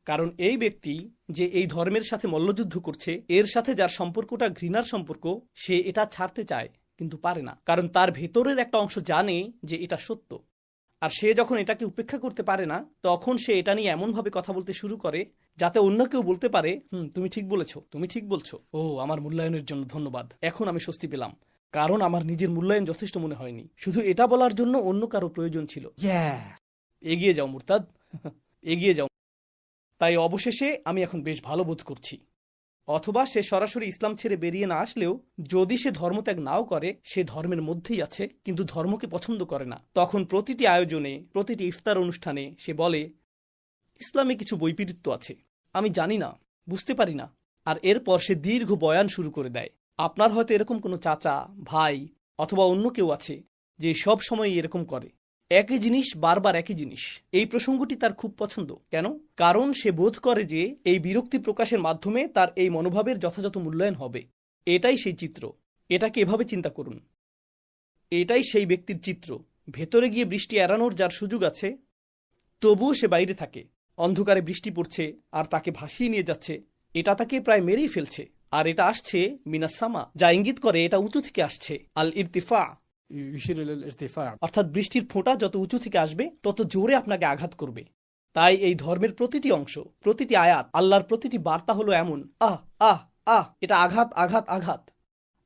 [SPEAKER 1] কারণ এই ব্যক্তি যে এই ধর্মের সাথে মল্লযুদ্ধ করছে, এর সাথে যার সম্পর্কটা ঘৃণার সম্পর্ক, সে এটা ছাড়তে চায় কিন্তু পারে না। কারণ তার ভেতরের একটা অংশ জানে যে এটা সত্য। আর সে যখন এটাকে উপেক্ষা করতে পারে না, তখন সে এটা নিয়ে এমনভাবে কথা বলতে শুরু করে যাতে অন্য কেউ বলতে পারে, তুমি ঠিক বলেছো, তুমি ঠিক বলছো, ও আমার মূল্যায়নের জন্য ধন্যবাদ, এখন আমি স্বস্তি পেলাম। কারণ আমার নিজের মূল্যায়ন যথেষ্ট মনে হয়নি, শুধু এটা বলার জন্য অন্য কারো প্রয়োজন ছিল। এগিয়ে যাও মুরতাদ, এগিয়ে যাও। তাই অবশেষে আমি এখন বেশ ভালো বোধ করছি। অথবা সে সরাসরি ইসলাম ছেড়ে বেরিয়ে না আসলেও, যদি সে ধর্মত্যাগ নাও করে, সে ধর্মের মধ্যেই আছে কিন্তু ধর্মকে পছন্দ করে না, তখন প্রতিটি আয়োজনে, প্রতিটি ইফতার অনুষ্ঠানে সে বলে, ইসলামে কিছু বৈপরীত্য আছে, আমি জানি না, বুঝতে পারি না। আর এরপর সে দীর্ঘ বয়ান শুরু করে দেয়। আপনার হয়তো এরকম কোনো চাচা, ভাই অথবা অন্য কেউ আছে যে সব সময় এরকম করে, একই জিনিস বারবার একই জিনিস। এই প্রসঙ্গটি তার খুব পছন্দ। কেন? কারণ সে বোধ করে যে এই বিরক্তি প্রকাশের মাধ্যমে তার এই মনোভাবের যথাযথ মূল্যায়ন হবে। এটাই সেই চিত্র। এটাকে এভাবে চিন্তা করুন, এটাই সেই ব্যক্তির চিত্র। ভেতরে গিয়ে বৃষ্টি এড়ানোর যার সুযোগ আছে, তবুও সে বাইরে থাকে। অন্ধকারে বৃষ্টি পড়ছে আর তাকে ভাসিয়ে নিয়ে যাচ্ছে, এটা তাকে প্রায় মেরেই ফেলছে। আর এটা আসছে মিনাসামা, যা ইঙ্গিত করে এটা উঁচু থেকে আসছে। আল ইরতিফা, অর্থাৎ বৃষ্টির ফোঁটা যত উঁচু থেকে আসবে তত জোরে আপনাকে আঘাত করবে। তাই এই ধর্মের প্রতিটি অংশ, প্রতিটি আয়াত, আল্লাহর প্রতিটি বার্তা হলো এমন, আহ আহ আহ, এটা আঘাত আঘাত আঘাত।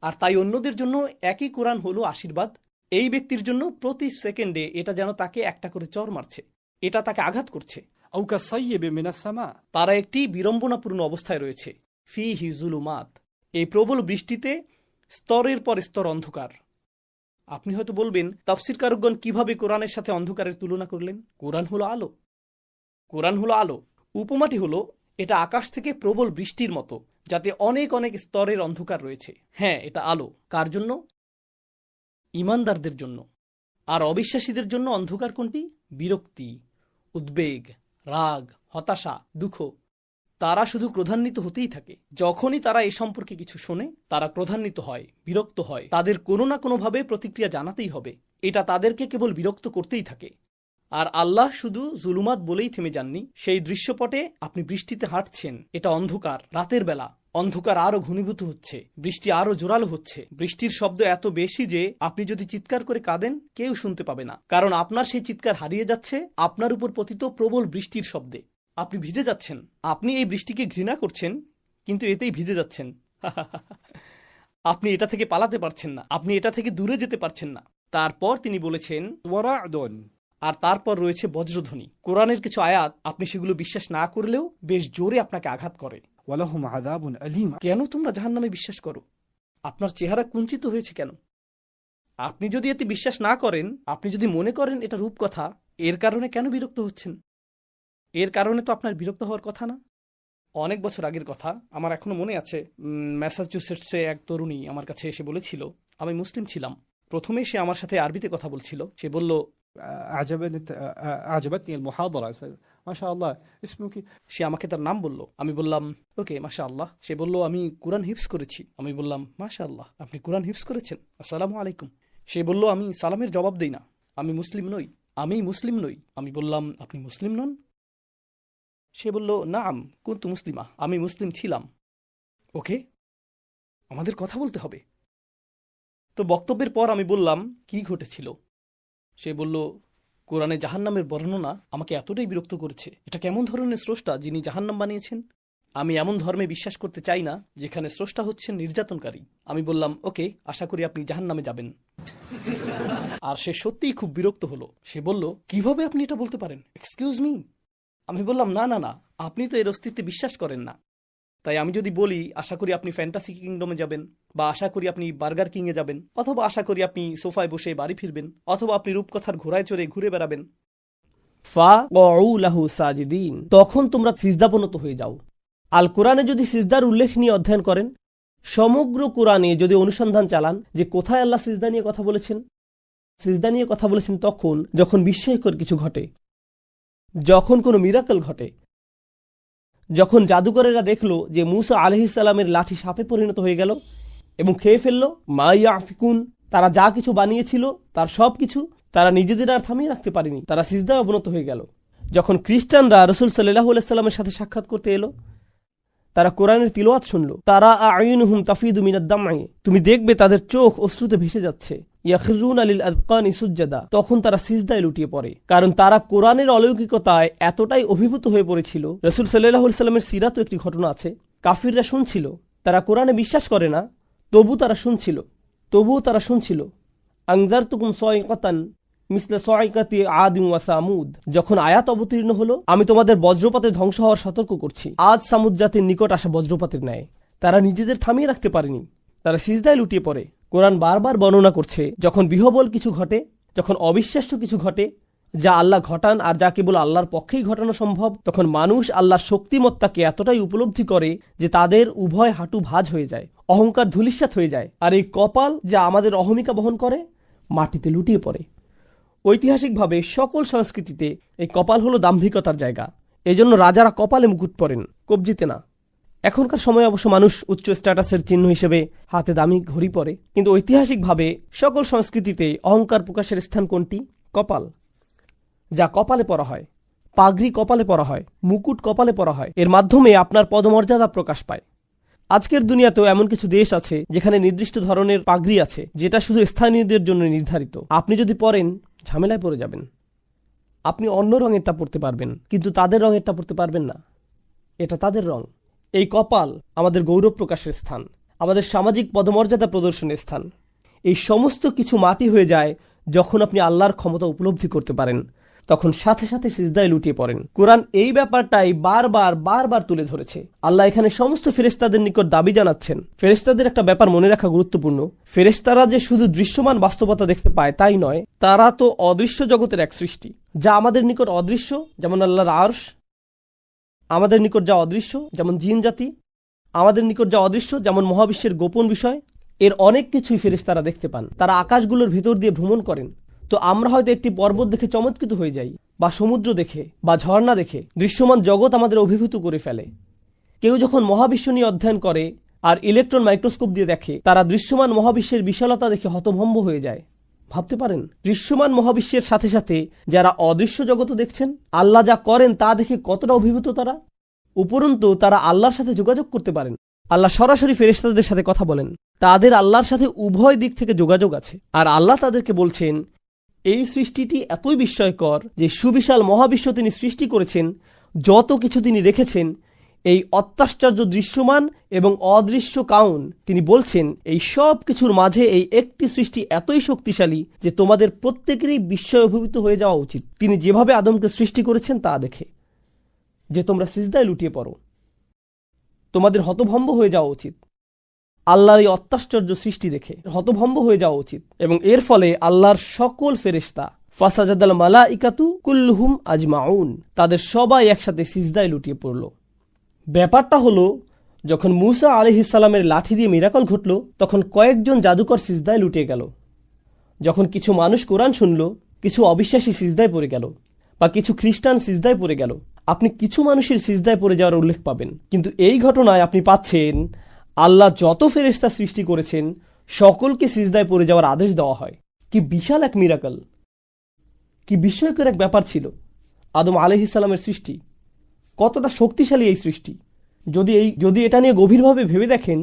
[SPEAKER 1] আর তাই অন্যদের জন্য একই কোরআন হলো আশীর্বাদ। এই ব্যক্তির জন্য প্রতি সেকেন্ডে এটা যেন তাকে একটা করে চর মারছে, এটা তাকে আঘাত করছে। তারা একটি বিড়ম্বনাপূর্ণ অবস্থায় রয়েছে। ফিহি যুলুমাত, এই প্রবল বৃষ্টিতে স্তরের পর স্তর অন্ধকার। আপনি হয়তো বলবেন, তাফসীরকারগণ কিভাবে কোরআনের সাথে অন্ধকারের তুলনা করলেন? কোরআন হলো আলো, কোরআন হলো আলো। উপমাটি হলো, এটা আকাশ থেকে প্রবল বৃষ্টির মতো, যাতে অনেক অনেক স্তরের অন্ধকার রয়েছে। হ্যাঁ, এটা আলো। কার জন্য? ঈমানদারদের জন্য। আর অবিশ্বাসীদের জন্য অন্ধকার কোনটি? বিরক্তি, উদ্বেগ, রাগ, হতাশা, দুঃখ। তারা শুধু ক্রোধান্বিত হতেই থাকে। যখনই তারা এ সম্পর্কে কিছু শোনে, তারা ক্রোধান্বিত হয়, বিরক্ত হয়। তাদের কোনো না কোনোভাবে প্রতিক্রিয়া জানাতেই হবে। এটা তাদেরকে কেবল বিরক্ত করতেই থাকে। আর আল্লাহ শুধু জুলুমাত বলেই থেমে যাননি। সেই দৃশ্যপটে আপনি বৃষ্টিতে হাঁটছেন, এটা অন্ধকার, রাতের বেলা, অন্ধকার আরো ঘনীভূত হচ্ছে, বৃষ্টি আরো জোরালো হচ্ছে, বৃষ্টির শব্দ এত বেশি যে আপনি যদি চিৎকার করে কাঁদেন কেউ শুনতে পাবে না, কারণ আপনার সেই চিৎকার হারিয়ে যাচ্ছে আপনার উপর পতিত প্রবল বৃষ্টির শব্দে। আপনি ভিজে যাচ্ছেন, আপনি এই বৃষ্টিকে ঘৃণা করছেন, কিন্তু এতেই ভিজে যাচ্ছেন। আপনি এটা থেকে পালাতে পারছেন না, আপনি এটা থেকে দূরে যেতে পারছেন না। তারপর তিনি বলেছেন,
[SPEAKER 2] ورعد
[SPEAKER 1] আর তারপর রয়েছে বজ্রধ্বনি। কোরআনের কিছু আয়াত আপনি সেগুলো বিশ্বাস না করলেও বেশ জোরে আপনাকে আঘাত করে।
[SPEAKER 2] ولهم عذاب أليم।
[SPEAKER 1] কেন তোমরা জাহান্নামে বিশ্বাস করো? আপনার চেহারা কুঞ্চিত হয়েছে কেন? আপনি যদি এতে বিশ্বাস না করেন, আপনি যদি মনে করেন এটা রূপকথা, এর কারণে কেন বিরক্ত হচ্ছেন? এর কারণে তো আপনার বিরক্ত হওয়ার কথা না। অনেক বছর আগের কথা, আমার এখনো মনে আছে। ম্যাসাচুসেটসে এক তরুণী আমার কাছে এসে বলেছিল, আমি মুসলিম ছিলাম। প্রথমে সে আমার সাথে আরবিতে কথা বলছিল। সে বলল,
[SPEAKER 2] أعجبتني المحاضرة ما شاء الله اسمك؟
[SPEAKER 1] সে আমাকে তার নাম বলল। আমি বললাম, ওকে মাশা আল্লাহ। সে বলল, আমি কুরআন হিফজ করেছি। আমি বললাম, মাশা আল্লাহ, আপনি কুরআন হিফজ করেছেন, আসসালামু আলাইকুম। সে বলল, আমি সালামের জবাব দেই না, আমি মুসলিম নই, আমি মুসলিম নই। আমি বললাম, আপনি মুসলিম নন? সে বলল, নাম কুনতু মুসলিমা, আমি মুসলিম ছিলাম। ওকে, আমাদের কথা বলতে হবে। তো বক্তব্যের পর আমি বললাম, কি ঘটেছিল? সে বলল, কোরআনে জাহান্নামের বর্ণনা আমাকে এতটাই বিরক্ত করেছে। এটা কেমন ধরনের স্রষ্টা যিনি জাহান্নাম বানিয়েছেন? আমি এমন ধর্মে বিশ্বাস করতে চাই না যেখানে স্রষ্টা হচ্ছেন নির্যাতনকারী। আমি বললাম, ওকে, আশা করি আপনি জাহান্নামে যাবেন। আর সে সত্যিই খুব বিরক্ত হলো। সে বলল, কিভাবে আপনি এটা বলতে পারেন? Excuse me. আমি বললাম, না না না, আপনি তো এর অস্তিত্বে বিশ্বাস করেন না। তাই আমি যদি বলি, আশা করি আপনি ফ্যান্টাসি কিংডমে যাবেন, বা আশা করি আপনি বার্গার কিংয়ে যাবেন, অথবা আশা করি আপনি সোফায় বসে বাড়ি ফিরবেন, অথবা আপনি রূপকথার ঘোড়ায় চড়ে ঘুরে বেড়াবেন, তখন তোমরা সিজদাবনত হয়ে যাও। আল কোরআনে যদি সিজদার উল্লেখ নিয়ে অধ্যয়ন করেন, সমগ্র কোরআনে যদি অনুসন্ধান চালান যে কোথায় আল্লাহ সিজদা নিয়ে কথা বলেছেন, সিজদা নিয়ে কথা বলেছেন তখন যখন বিস্ময়কর কিছু ঘটে, যখন কোনো মিরাকল ঘটে, যখন জাদুকরেরা দেখল যে মুসা আলাইহিস সালামের লাঠি সাপে পরিণত হয়ে গেল এবং খেয়ে ফেলল। মা ইয়াফিকুন, তারা যা কিছু বানিয়েছিল তার সব কিছু তারা নিজেদের আর থামিয়ে রাখতে পারেনি, তারা সিজদায় অবনত হয়ে গেল। যখন খ্রিস্টানরা রাসূল সাল্লাল্লাহু আলাইহি সাল্লামের সাথে সাক্ষাৎ করতে এলো, তারা কোরআনের তিলাওয়াত শুনল। তারা আ'য়ুনুহুম তাফিদু মিনাদ দাম'i, তুমি দেখবে তাদের চোখ অশ্রুতে ভেসে যাচ্ছে। ইয়াখিরুনা লিল আযকানি সুজদা, তখন তারা সিজদায় লুটিয়ে পড়ে, কারণ তারা কোরআনের অলৌকিকতায় এতটাই অভিভূত হয়ে পড়েছিল। রাসূল সাল্লাল্লাহু আলাইহি সাল্লামের সিরাতও একটি ঘটনা আছে। কাফিররা শুনছিল, তারা কোরআনে বিশ্বাস করে না, তবুও তারা শুনছিল। আনজারতুকুম সাইকাতান মিসলা সাইকাতি আদিম ওয়া সামুদ, যখন আয়াত অবতীর্ণ হলো, আমি তোমাদের বজ্রপাতে ধ্বংস হওয়ার সতর্ক করছি, আজ সামুদ জাতির নিকট আসা বজ্রপাতের ন্যায়। তারা নিজেদের থামিয়ে রাখতে পারেনি, তারা সিজদায় লুটিয়ে পড়ে। কোরআন বারবার বর্ণনা করছে, যখন বিহবল কিছু ঘটে, যখন অবিশ্বাস্য কিছু ঘটে, যা আল্লাহ ঘটান আর যা কেবল আল্লাহর পক্ষেই ঘটানো সম্ভব, তখন মানুষ আল্লাহর শক্তিমত্তাকে এতটাই উপলব্ধি করে যে তাদের উভয় হাঁটু ভাঁজ হয়ে যায়, অহংকার ধূলিসাৎ হয়ে যায়, আর এই কপাল যা আমাদের অহমিকা বহন করে মাটিতে লুটিয়ে পড়ে। ঐতিহাসিকভাবে সকল সংস্কৃতিতে এই কপাল হলো দাম্ভিকতার জায়গা। এজন্য রাজারা কপালে মুকুট পরেন, কবজিতে না। এখনকার সময় অবশ্য মানুষ উচ্চ স্ট্যাটাসের চিহ্ন হিসেবে হাতে দামি ঘড়ি পরে, কিন্তু ঐতিহাসিকভাবে সকল সংস্কৃতিতে অহংকার প্রকাশের স্থান কোনটি? কপাল। যা কপালে পরা হয়, পাগড়ি কপালে পরা হয়, মুকুট কপালে পরা হয়, এর মাধ্যমে আপনার পদমর্যাদা প্রকাশ পায়। আজকের দুনিয়াতেও এমন কিছু দেশ আছে যেখানে নির্দিষ্ট ধরনের পাগড়ি আছে, যেটা শুধু স্থানীয়দের জন্য নির্ধারিত। আপনি যদি পরেন, ঝামেলায় পড়ে যাবেন। আপনি অন্য রঙেরটা পরতে পারবেন, কিন্তু তাদের রঙেরটা পরতে পারবেন না। এটা তাদের রং। এই কপাল আমাদের গৌরব প্রকাশের স্থান, আমাদের সামাজিক পদমর্যাদা প্রদর্শনের স্থান। এই সমস্ত কিছু মাটি হয়ে যায় যখন আপনি আল্লাহর ক্ষমতা উপলব্ধি করতে পারেন, তখন সাথে সাথে সিজদায় লুটিয়ে পড়েন। কোরআন এই ব্যাপারটাই বারবার তুলে ধরেছে। আল্লাহ এখানে সমস্ত ফেরেশতাদের নিকট দাবি জানাচ্ছেন। ফেরেশতাদের একটা ব্যাপার মনে রাখা গুরুত্বপূর্ণ, ফেরেশতারা যে শুধু দৃশ্যমান বাস্তবতা দেখতে পায় তাই নয়, তারা তো অদৃশ্য জগতের এক সৃষ্টি, যা আমাদের নিকট অদৃশ্য, যেমন আল্লাহর আরশ। আমাদের নিকট যা অদৃশ্য, যেমন জিন জাতি। আমাদের নিকট যা অদৃশ্য, যেমন মহাবিশ্বের গোপন বিষয়। এর অনেক কিছুই ফেরেশতারা দেখতে পান। তারা আকাশগুলোর ভিতর দিয়ে ভ্রমণ করেন। তো আমরা হয়তো একটি পর্বত দেখে চমৎকৃত হয়ে যাই, বা সমুদ্র দেখে, বা ঝর্ণা দেখে। দৃশ্যমান জগৎ আমাদের অভিভূত করে ফেলে। কেউ যখন মহাবিশ্ব নিয়ে অধ্যয়ন করে আর ইলেকট্রন মাইক্রোস্কোপ দিয়ে দেখে, তারা দৃশ্যমান মহাবিশ্বের বিশালতা দেখে হতভম্ব হয়ে যায়। ভাবতে পারেন, দৃশ্যমান মহাবিশ্বের সাথে সাথে যারা অদৃশ্য জগৎ দেখছেন, আল্লাহ যা করেন তা দেখে কতটা অভিভূত তারা। উপরন্তু তারা আল্লাহর সাথে যোগাযোগ করতে পারেন। আল্লাহ সরাসরি ফেরেশতাদের সাথে কথা বলেন, তাদের আল্লাহর সাথে উভয় দিক থেকে যোগাযোগ আছে। আর আল্লাহ তাদেরকে বলছেন, এই সৃষ্টিটি এতই বিস্ময়কর যে সুবিশাল মহাবিশ্ব তিনি সৃষ্টি করেছেন, যত কিছু তিনি রেখেছেন, এই অত্যাশ্চর্য দৃশ্যমান এবং অদৃশ্য কাউন, তিনি বলছেন এই সব কিছুর মাঝে এই একটি সৃষ্টি এতই শক্তিশালী যে তোমাদের প্রত্যেকেরই বিস্ময় অভিভূত হয়ে যাওয়া উচিত তিনি যেভাবে আদমকে সৃষ্টি করেছেন তা দেখে, যে তোমরা সিজদায় লুটিয়ে পড়ো, তোমাদের হতভম্ব হয়ে যাওয়া উচিত আল্লাহর এই অত্যাশ্চর্য সৃষ্টি দেখে, হতভম্ব হয়ে যাওয়া উচিত। এবং এর ফলে আল্লাহর সকল ফেরেশতা ফাসাজাদাল মালাইকাতু কুল্লুহুম আজমাউন, তাদের সবাই একসাথে সিজদায় লুটিয়ে পড়ল। ব্যাপারটা হলো, যখন মূসা আলাইহিস সালামের লাঠি দিয়ে মিরাকল ঘটল, তখন কয়েকজন জাদুকর সিজদায় লুটিয়ে গেল। যখন কিছু মানুষ কোরআন শুনল, কিছু অবিশ্বাসী সিজদায় পড়ে গেল, বা কিছু খ্রিস্টান সিজদায় পড়ে গেল। আপনি কিছু মানুষের সিজদায় পড়ে যাওয়ার উল্লেখ পাবেন, কিন্তু এই ঘটনায় আপনি পাচ্ছেন আল্লাহ যত ফেরেশতা সৃষ্টি করেছেন সকলকে সিজদায় পড়ে যাওয়ার আদেশ দেওয়া হয়। কি বিশাল এক মিরাকল, কি বিস্ময়কর এক ব্যাপার ছিল আদম আলাইহিস সালামের সৃষ্টি, কতটা শক্তিশালী এই সৃষ্টি। যদি এটা নিয়ে গভীরভাবে ভেবে দেখেন,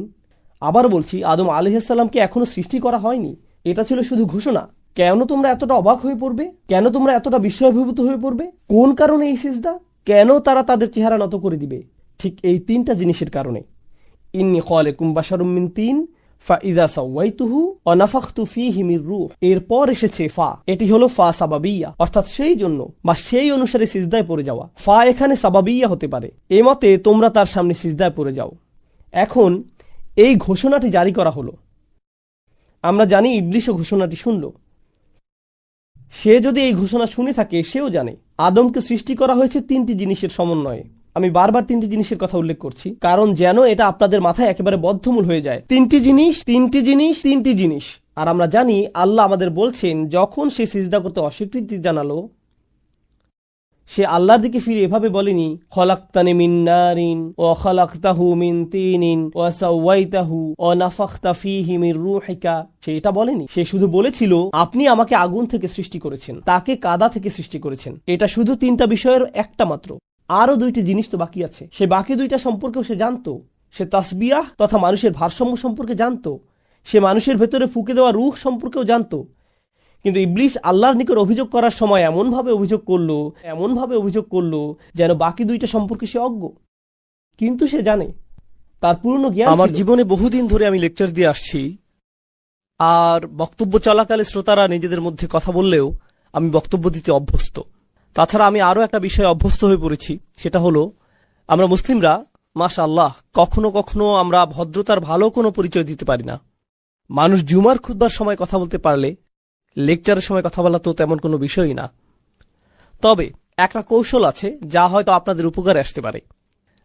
[SPEAKER 1] আবার বলছি, আদম আলাইহিস সালামকে এখনো সৃষ্টি করা হয়নি, এটা ছিল শুধু ঘোষণা। কেন তোমরা এতটা অবাক হয়ে পড়বে? কেন তোমরা এতটা বিস্ময়ভূত হয়ে পড়বে? কোন কারণে এই সিজদা? কেন তারা তাদের চেহারা নত করে দিবে? ঠিক এই তিনটা জিনিসের কারণে। ইন্নী খালিকুম বাশারুম মিন তিন ফাইযা সাওয়াইতুহু ওয়া নাফাখতু ফীহি মির রূহ, এরপর এসেছে ফা, এটি হলো ফা সাবাবিয়া, অর্থাৎ সেই জন্য বা সেই অনুসারে সিজদায় পড়ে যাওয়া। ফা এখানে সাবাবিয়া হতে পারে। এ মতে তোমরা তার সামনে সিজদায় পড়ে যাও। এখন এই ঘোষণাটি জারি করা হলো, আমরা জানি ইবলীসও ঘোষণাটি শুনল। সে যদি এই ঘোষণা শুনে থাকে, সেও জানে আদমকে সৃষ্টি করা হয়েছে তিনটি জিনিসের সমন্বয়ে। আমি বারবার তিনটি জিনিসের কথা উল্লেখ করছি, কারণ যেন এটা আপনাদের মাথায় একেবারে বদ্ধমূল হয়ে যায়। তিনটি জিনিস, তিনটি জিনিস, তিনটি জিনিস। আর আমরা জানি আল্লাহ আমাদের বলছেন, যখন সে সিজদা করতে অস্বীকৃতি জানালো, সে আল্লাহর দিকে ফিরে এভাবে বলেনি, খলাকতানি মিন নারিন ওয়া খলাকতাহু মিন তিনিন ওয়া সাওয়াইতাহু ওয়া নাফাখতা ফীহি মির রূহিকা। সে এটা বলেনি। সে শুধু বলেছিল, আপনি আমাকে আগুন থেকে সৃষ্টি করেছেন, তাকে কাদা থেকে সৃষ্টি করেছেন। এটা শুধু তিনটা বিষয়ের একটা মাত্র। আরো দুইটি জিনিস তো বাকি আছে। সে বাকি দুইটা সম্পর্কেও সে জানতো। সে তাসবিয়াহ তথা মানুষের ভারসাম্য সম্পর্কে জানতো। সে মানুষের ভেতরে ফুঁকে দেওয়া রূহ সম্পর্কেও জানতো। কিন্তু ইবলীস আল্লাহর নিকট অভিযোগ করার সময় এমনভাবে অভিযোগ করলো যেন বাকি দুইটা সম্পর্কে সে অজ্ঞ। কিন্তু সে জানে, তার পূর্ণ জ্ঞান। আমার জীবনে বহুদিন ধরে আমি লেকচার দিয়ে আসছি, আর বক্তব্য চলাকালে শ্রোতারা নিজেদের মধ্যে কথা বললেও আমি বক্তব্য দিতে অভ্যস্ত। তাছাড়া আমি আরো একটা বিষয়ে অভ্যস্ত হয়ে পড়েছি, সেটা হলো আমরা মুসলিমরা মাশাআল্লাহ কখনো কখনো আমরা ভদ্রতার ভালো কোনো পরিচয় দিতে পারি না। মানুষ জুমার খুতবার সময় কথা বলতে পারলে লেকচারের সময় কথা বলা তো তেমন কোনো বিষয়ই না। তবে একটা কৌশল আছে যা হয়তো আপনাদের উপকারে আসতে পারে।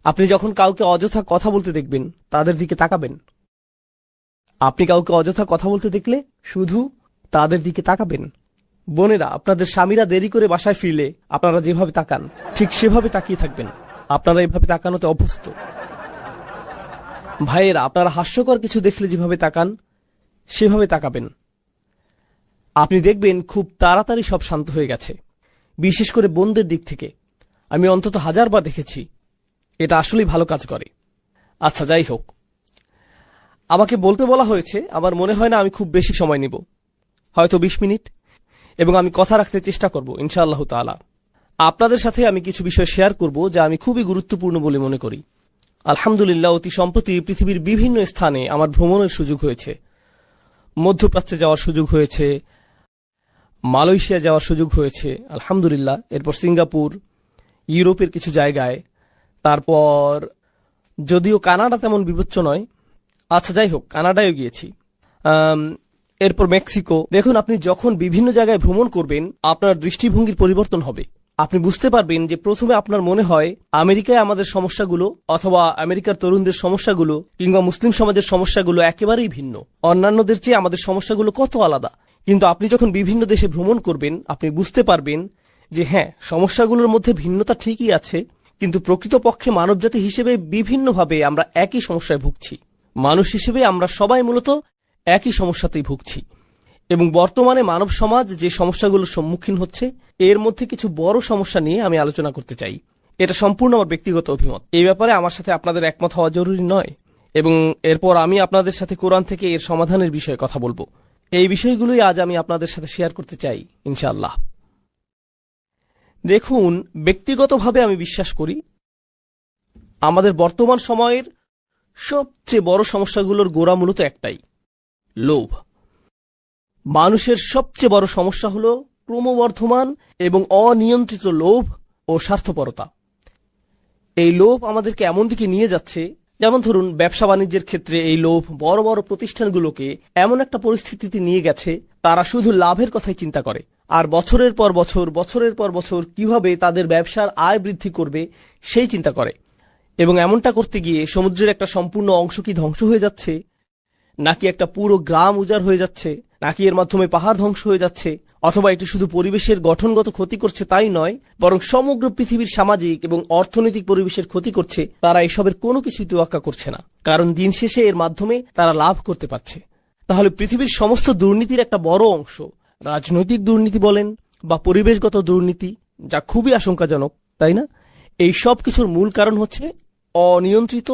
[SPEAKER 1] আপনি যখন কাউকে অযথা কথা বলতে দেখবেন, তাদের দিকে তাকাবেন। আপনি কাউকে অযথা কথা বলতে দেখলে শুধু তাদের দিকে তাকাবেন। বোনেরা, আপনাদের স্বামীরা দেরি করে বাসায় ফিরলে আপনারা যেভাবে তাকান, ঠিক সেভাবে তাকিয়ে থাকবেন। আপনারা এভাবে তাকানোতে অভ্যস্ত। ভাইয়েরা, আপনারা হাস্যকর কিছু দেখলে যেভাবে তাকান, সেভাবে তাকাবেন। আপনি দেখবেন খুব তাড়াতাড়ি সব শান্ত হয়ে গেছে। বিশেষ করে বোনদের দিক থেকে আমি অন্তত 1000 বার দেখেছি। এটা আসলেই ভালো কাজ করে। আচ্ছা, যাই হোক, আমাকে বলতে বলা হয়েছে। আমার মনে হয় না আমি খুব বেশি সময় নিব, হয়তো 20 মিনিট, এবং আমি কথা রাখতে চেষ্টা করব ইনশাআল্লাহ তাআলা। আপনাদের সাথে আমি কিছু বিষয় শেয়ার করব যা আমি খুবই গুরুত্বপূর্ণ বলে মনে করি। আলহামদুলিল্লাহ, অতি সম্প্রতি পৃথিবীর বিভিন্ন স্থানে আমার ভ্রমণের সুযোগ হয়েছে। মধ্যপ্রাচ্যে যাওয়ার সুযোগ হয়েছে, মালয়েশিয়া যাওয়ার সুযোগ হয়েছে আলহামদুলিল্লাহ, এরপর সিঙ্গাপুর, ইউরোপের কিছু জায়গায়, তারপর যদিও কানাডা তেমন বিবেচ্য নয়, আচ্ছা যাই হোক, কানাডায়ও গিয়েছি, এরপর মেক্সিকো। দেখুন, আপনি যখন বিভিন্ন জায়গায় ভ্রমণ করবেন আপনার দৃষ্টিভঙ্গির পরিবর্তন হবে। আপনি বুঝতে পারবেন যে প্রথমে আপনার মনে হয় আমেরিকায় আমাদের সমস্যাগুলো অথবা আমেরিকার তরুণদের সমস্যাগুলো কিংবা মুসলিম সমাজের সমস্যাগুলো একেবারেই ভিন্ন, অন্যান্যদের চেয়ে আমাদের সমস্যাগুলো কত আলাদা। কিন্তু আপনি যখন বিভিন্ন দেশে ভ্রমণ করবেন আপনি বুঝতে পারবেন যে হ্যাঁ, সমস্যাগুলোর মধ্যে ভিন্নতা ঠিকই আছে, কিন্তু প্রকৃতপক্ষে মানবজাতি হিসেবে বিভিন্নভাবে আমরা একই সমস্যায় ভুগছি। মানুষ হিসেবে আমরা সবাই মূলত একই সমস্যাতেই ভুগছি। এবং বর্তমানে মানব সমাজ যে সমস্যাগুলোর সম্মুখীন হচ্ছে, এর মধ্যে কিছু বড় সমস্যা নিয়ে আমি আলোচনা করতে চাই। এটা সম্পূর্ণ আমার ব্যক্তিগত অভিমত। এই ব্যাপারে আমার সাথে আপনাদের একমত হওয়া জরুরি নয়। এবং এরপর আমি আপনাদের সাথে কোরআন থেকে এর সমাধানের বিষয়ে কথা বলবো। এই বিষয়গুলোই আজ আমি আপনাদের সাথে শেয়ার করতে চাই ইনশাআল্লাহ। দেখুন, ব্যক্তিগতভাবে আমি বিশ্বাস করি আমাদের বর্তমান সময়ের সবচেয়ে বড় সমস্যাগুলোর গোড়া মূলত একটাই, লোভ। মানুষের সবচেয়ে বড় সমস্যা হল ক্রমবর্ধমান এবং অনিয়ন্ত্রিত লোভ ও স্বার্থপরতা। এই লোভ আমাদেরকে এমন দিকে নিয়ে যাচ্ছে, যেমন ধরুন ব্যবসা বাণিজ্যের ক্ষেত্রে এই লোভ বড় বড় প্রতিষ্ঠানগুলোকে এমন একটা পরিস্থিতিতে নিয়ে গেছে তারা শুধু লাভের কথাই চিন্তা করে, আর বছরের পর বছর কিভাবে তাদের ব্যবসার আয় বৃদ্ধি করবে সেই চিন্তা করে। এবং এমনটা করতে গিয়ে সমুদ্রের একটা সম্পূর্ণ অংশ কি ধ্বংস হয়ে যাচ্ছে, নাকি একটা পুরো গ্রাম উজাড় হয়ে যাচ্ছে, নাকি এর মাধ্যমে পাহাড় ধ্বংস হয়ে যাচ্ছে, অথবা এটি শুধু পরিবেশের গঠনগত ক্ষতি করছে তাই নয়, বরং সমগ্র পৃথিবীর সামাজিক এবং অর্থনৈতিক পরিবেশের ক্ষতি করছে, তারা এসবের কোনো কিছুই তোয়াক্কা করছে না, কারণ দিন শেষে এর মাধ্যমে তারা লাভ করতে পারছে। তাহলে পৃথিবীর সমস্ত দুর্নীতির একটা বড় অংশ, রাজনৈতিক দুর্নীতি বলেন বা পরিবেশগত দুর্নীতি, যা খুবই আশঙ্কাজনক, তাই না? এই সব কিছুর মূল কারণ হচ্ছে অনিয়ন্ত্রিত,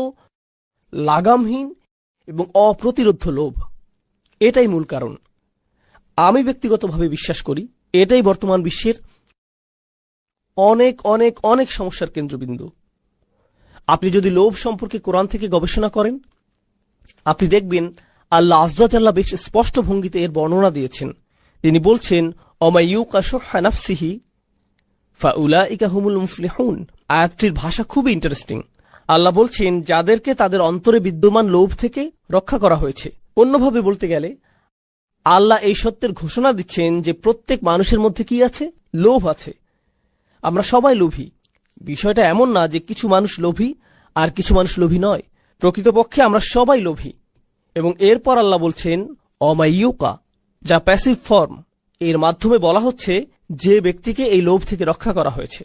[SPEAKER 1] লাগামহীন এবং অপ্রতিরোধ্য লোভ। এটাই মূল কারণ। আমি ব্যক্তিগতভাবে বিশ্বাস করি এটাই বর্তমান বিশ্বের অনেক অনেক অনেক সমস্যার কেন্দ্রবিন্দু। আপনি যদি লোভ সম্পর্কে কোরআন থেকে গবেষণা করেন, আপনি দেখবেন আল্লাহ আযজা জাল্লা বেশ স্পষ্ট ভঙ্গিতে এর বর্ণনা দিয়েছেন। তিনি বলছেন, অমাইয়ুকা শুহ্হা নাফসিহি ফাউলাইকা হুমুল মুফলিহুন। আয়াতটির ভাষা খুবই ইন্টারেস্টিং। আল্লাহ বলছেন, যাদেরকে তাদের অন্তরে বিদ্যমান লোভ থেকে রক্ষা করা হয়েছে। অন্যভাবে বলতে গেলে আল্লাহ এই সত্যের ঘোষণা দিচ্ছেন যে প্রত্যেক মানুষের মধ্যে কি আছে? লোভ আছে। আমরা সবাই লোভী। বিষয়টা এমন না যে কিছু মানুষ লোভী আর কিছু মানুষ লোভী নয়। প্রকৃতপক্ষে আমরা সবাই লোভী। এবং এরপর আল্লাহ বলছেন অমাইয়ুকা, যা প্যাসিভ ফর্ম। এর মাধ্যমে বলা হচ্ছে যে ব্যক্তিকে এই লোভ থেকে রক্ষা করা হয়েছে,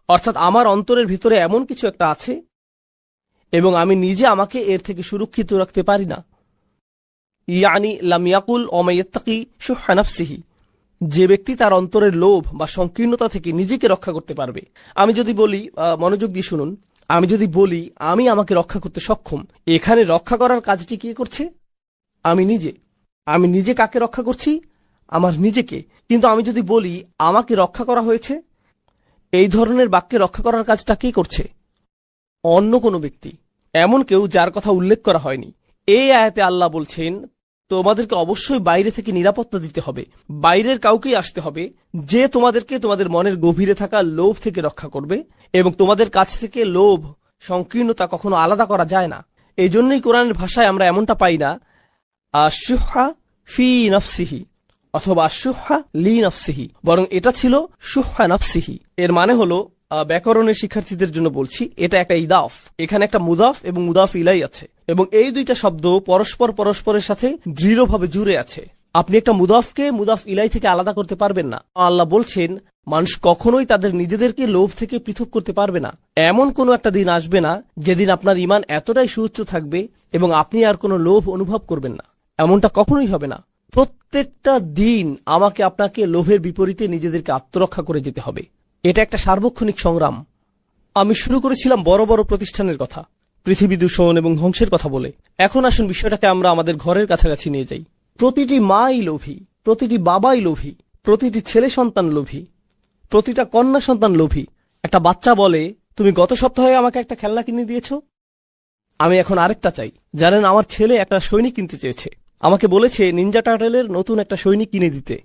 [SPEAKER 1] অর্থাৎ আমার অন্তরের ভিতরে এমন কিছু একটা আছে এবং আমি নিজে আমাকে এর থেকে সুরক্ষিত রাখতে পারি না। ইয়ানি লাম ইয়াকুল ওমাইয়াত্তাকি শুহ্হা নাফসিহি, যে ব্যক্তি তার অন্তরের লোভ বা সংকীর্ণতা থেকে নিজেকে রক্ষা করতে পারবে। আমি যদি বলি, মনোযোগ দিয়ে শুনুন, আমি যদি বলি আমি আমাকে রক্ষা করতে সক্ষম, এখানে রক্ষা করার কাজটি কে করছে? আমি নিজে। আমি নিজে কাকে রক্ষা করছি? আমার নিজেকে। কিন্তু আমি যদি বলি আমাকে রক্ষা করা হয়েছে, এই ধরনের বাক্যে রক্ষা করার কাজটা কে করছে? অন্য কোনো ব্যক্তি, এমন কেউ যার কথা উল্লেখ করা হয়নি। এই আয়াতে আল্লাহ বলছেন তোমাদেরকে অবশ্যই বাইরে থেকে নিরাপত্তা দিতে হবে, বাইরের কাউকেই আসতে হবে যে তোমাদেরকে তোমাদের মনের গভীরে থাকা লোভ থেকে রক্ষা করবে, এবং তোমাদের কাছ থেকে লোভ, সংকীর্ণতা কখনো আলাদা করা যায় না। এই জন্যই কোরআনের ভাষায় আমরা এমনটা পাই না আশুহা ফি নফসিহি অথবা আশুহা লি নফসিহি, বরং এটা ছিল শুহা নাফসিহি। এর মানে হলো, ব্যাকরণের শিক্ষার্থীদের জন্য বলছি, এটা একটা ইদাফ। এখানে একটা মুদাফ এবং মুদাফ ইলাই আছে, এবং এই দুইটা শব্দ পরস্পরের সাথে দৃঢ়ভাবে জুড়ে আছে। আপনি একটা মুদাফকে মুদাফ ইলাই থেকে আলাদা করতে পারবেন না। আল্লাহ বলছেন মানুষ কখনোই তাদের নিজেদেরকে লোভ থেকে পৃথক করতে পারবে না। এমন কোনো একটা দিন আসবে না যেদিন আপনার ঈমান এতটাই সুউচ্চ থাকবে এবং আপনি আর কোনো লোভ অনুভব করবেন না। এমনটা কখনোই হবে না। প্রত্যেকটা দিন আমাকে আপনাকে লোভের বিপরীতে নিজেদেরকে আত্মরক্ষা করে যেতে হবে। এটা একটা সার্বক্ষণিক সংগ্রাম। আমি শুরু করেছিলাম বড় বড় প্রতিষ্ঠানের কথা, পৃথিবী দূষণ এবং ধ্বংসের কথা বলে। এখন আসুন বিষয়টাকে আমরা আমাদের ঘরের কাছাকাছি নিয়ে যাই। প্রতিটি মাই লোভী, প্রতিটি বাবাই লোভী, প্রতিটি ছেলে সন্তান লোভী, প্রতিটা কন্যা সন্তান লোভী। একটা বাচ্চা বলে, তুমি গত সপ্তাহে আমাকে একটা খেলনা কিনে দিয়েছ, আমি এখন আরেকটা চাই। জানেন, আমার ছেলে একটা সৈনিক কিনতে চেয়েছে, আমাকে বলেছে নিনজা টার্টেলের নতুন একটা সৈনিক কিনে দিতে।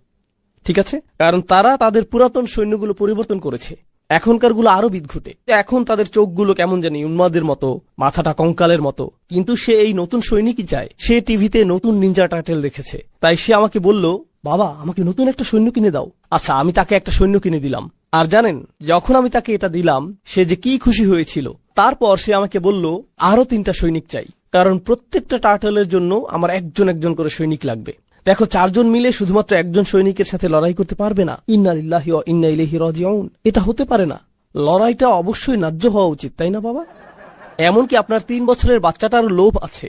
[SPEAKER 1] ঠিক আছে, কারণ তারা তাদের পুরাতন সৈন্যগুলো পরিবর্তন করেছে। এখনকার গুলো আরো বিদঘুটে। এখন তাদের চোখগুলো কেমন জানি উন্মাদের মতো, মাথাটা কঙ্কালের মতো। কিন্তু সে এই নতুন সৈনিকই চায়। সে টিভিতে নতুন নিনজা টার্টেল দেখেছে, তাই সে আমাকে বলল, বাবা আমাকে নতুন একটা সৈন্য কিনে দাও। আচ্ছা, আমি তাকে একটা সৈন্য কিনে দিলাম। আর জানেন, যখন আমি তাকে এটা দিলাম সে যে কি খুশি হয়েছিল। তারপর সে আমাকে বলল আরো 3টা সৈনিক চাই, কারণ প্রত্যেকটা টার্টেলের জন্য আমার একজন একজন করে সৈনিক লাগবে। দেখো, 4 জন মিলে শুধুমাত্র একজন সৈনিকের সাথে লড়াই করতে পারবে না। ইন্না লিল্লাহি ওয়া ইন্না ইলাইহি রাজিউন। এটা হতে পারে না। লড়াইটা অবশ্যই ন্যায্য হওয়া উচিত, তাই না বাবা? এমনকি আপনার 3 বছরের বাচ্চাটার লোভ আছে।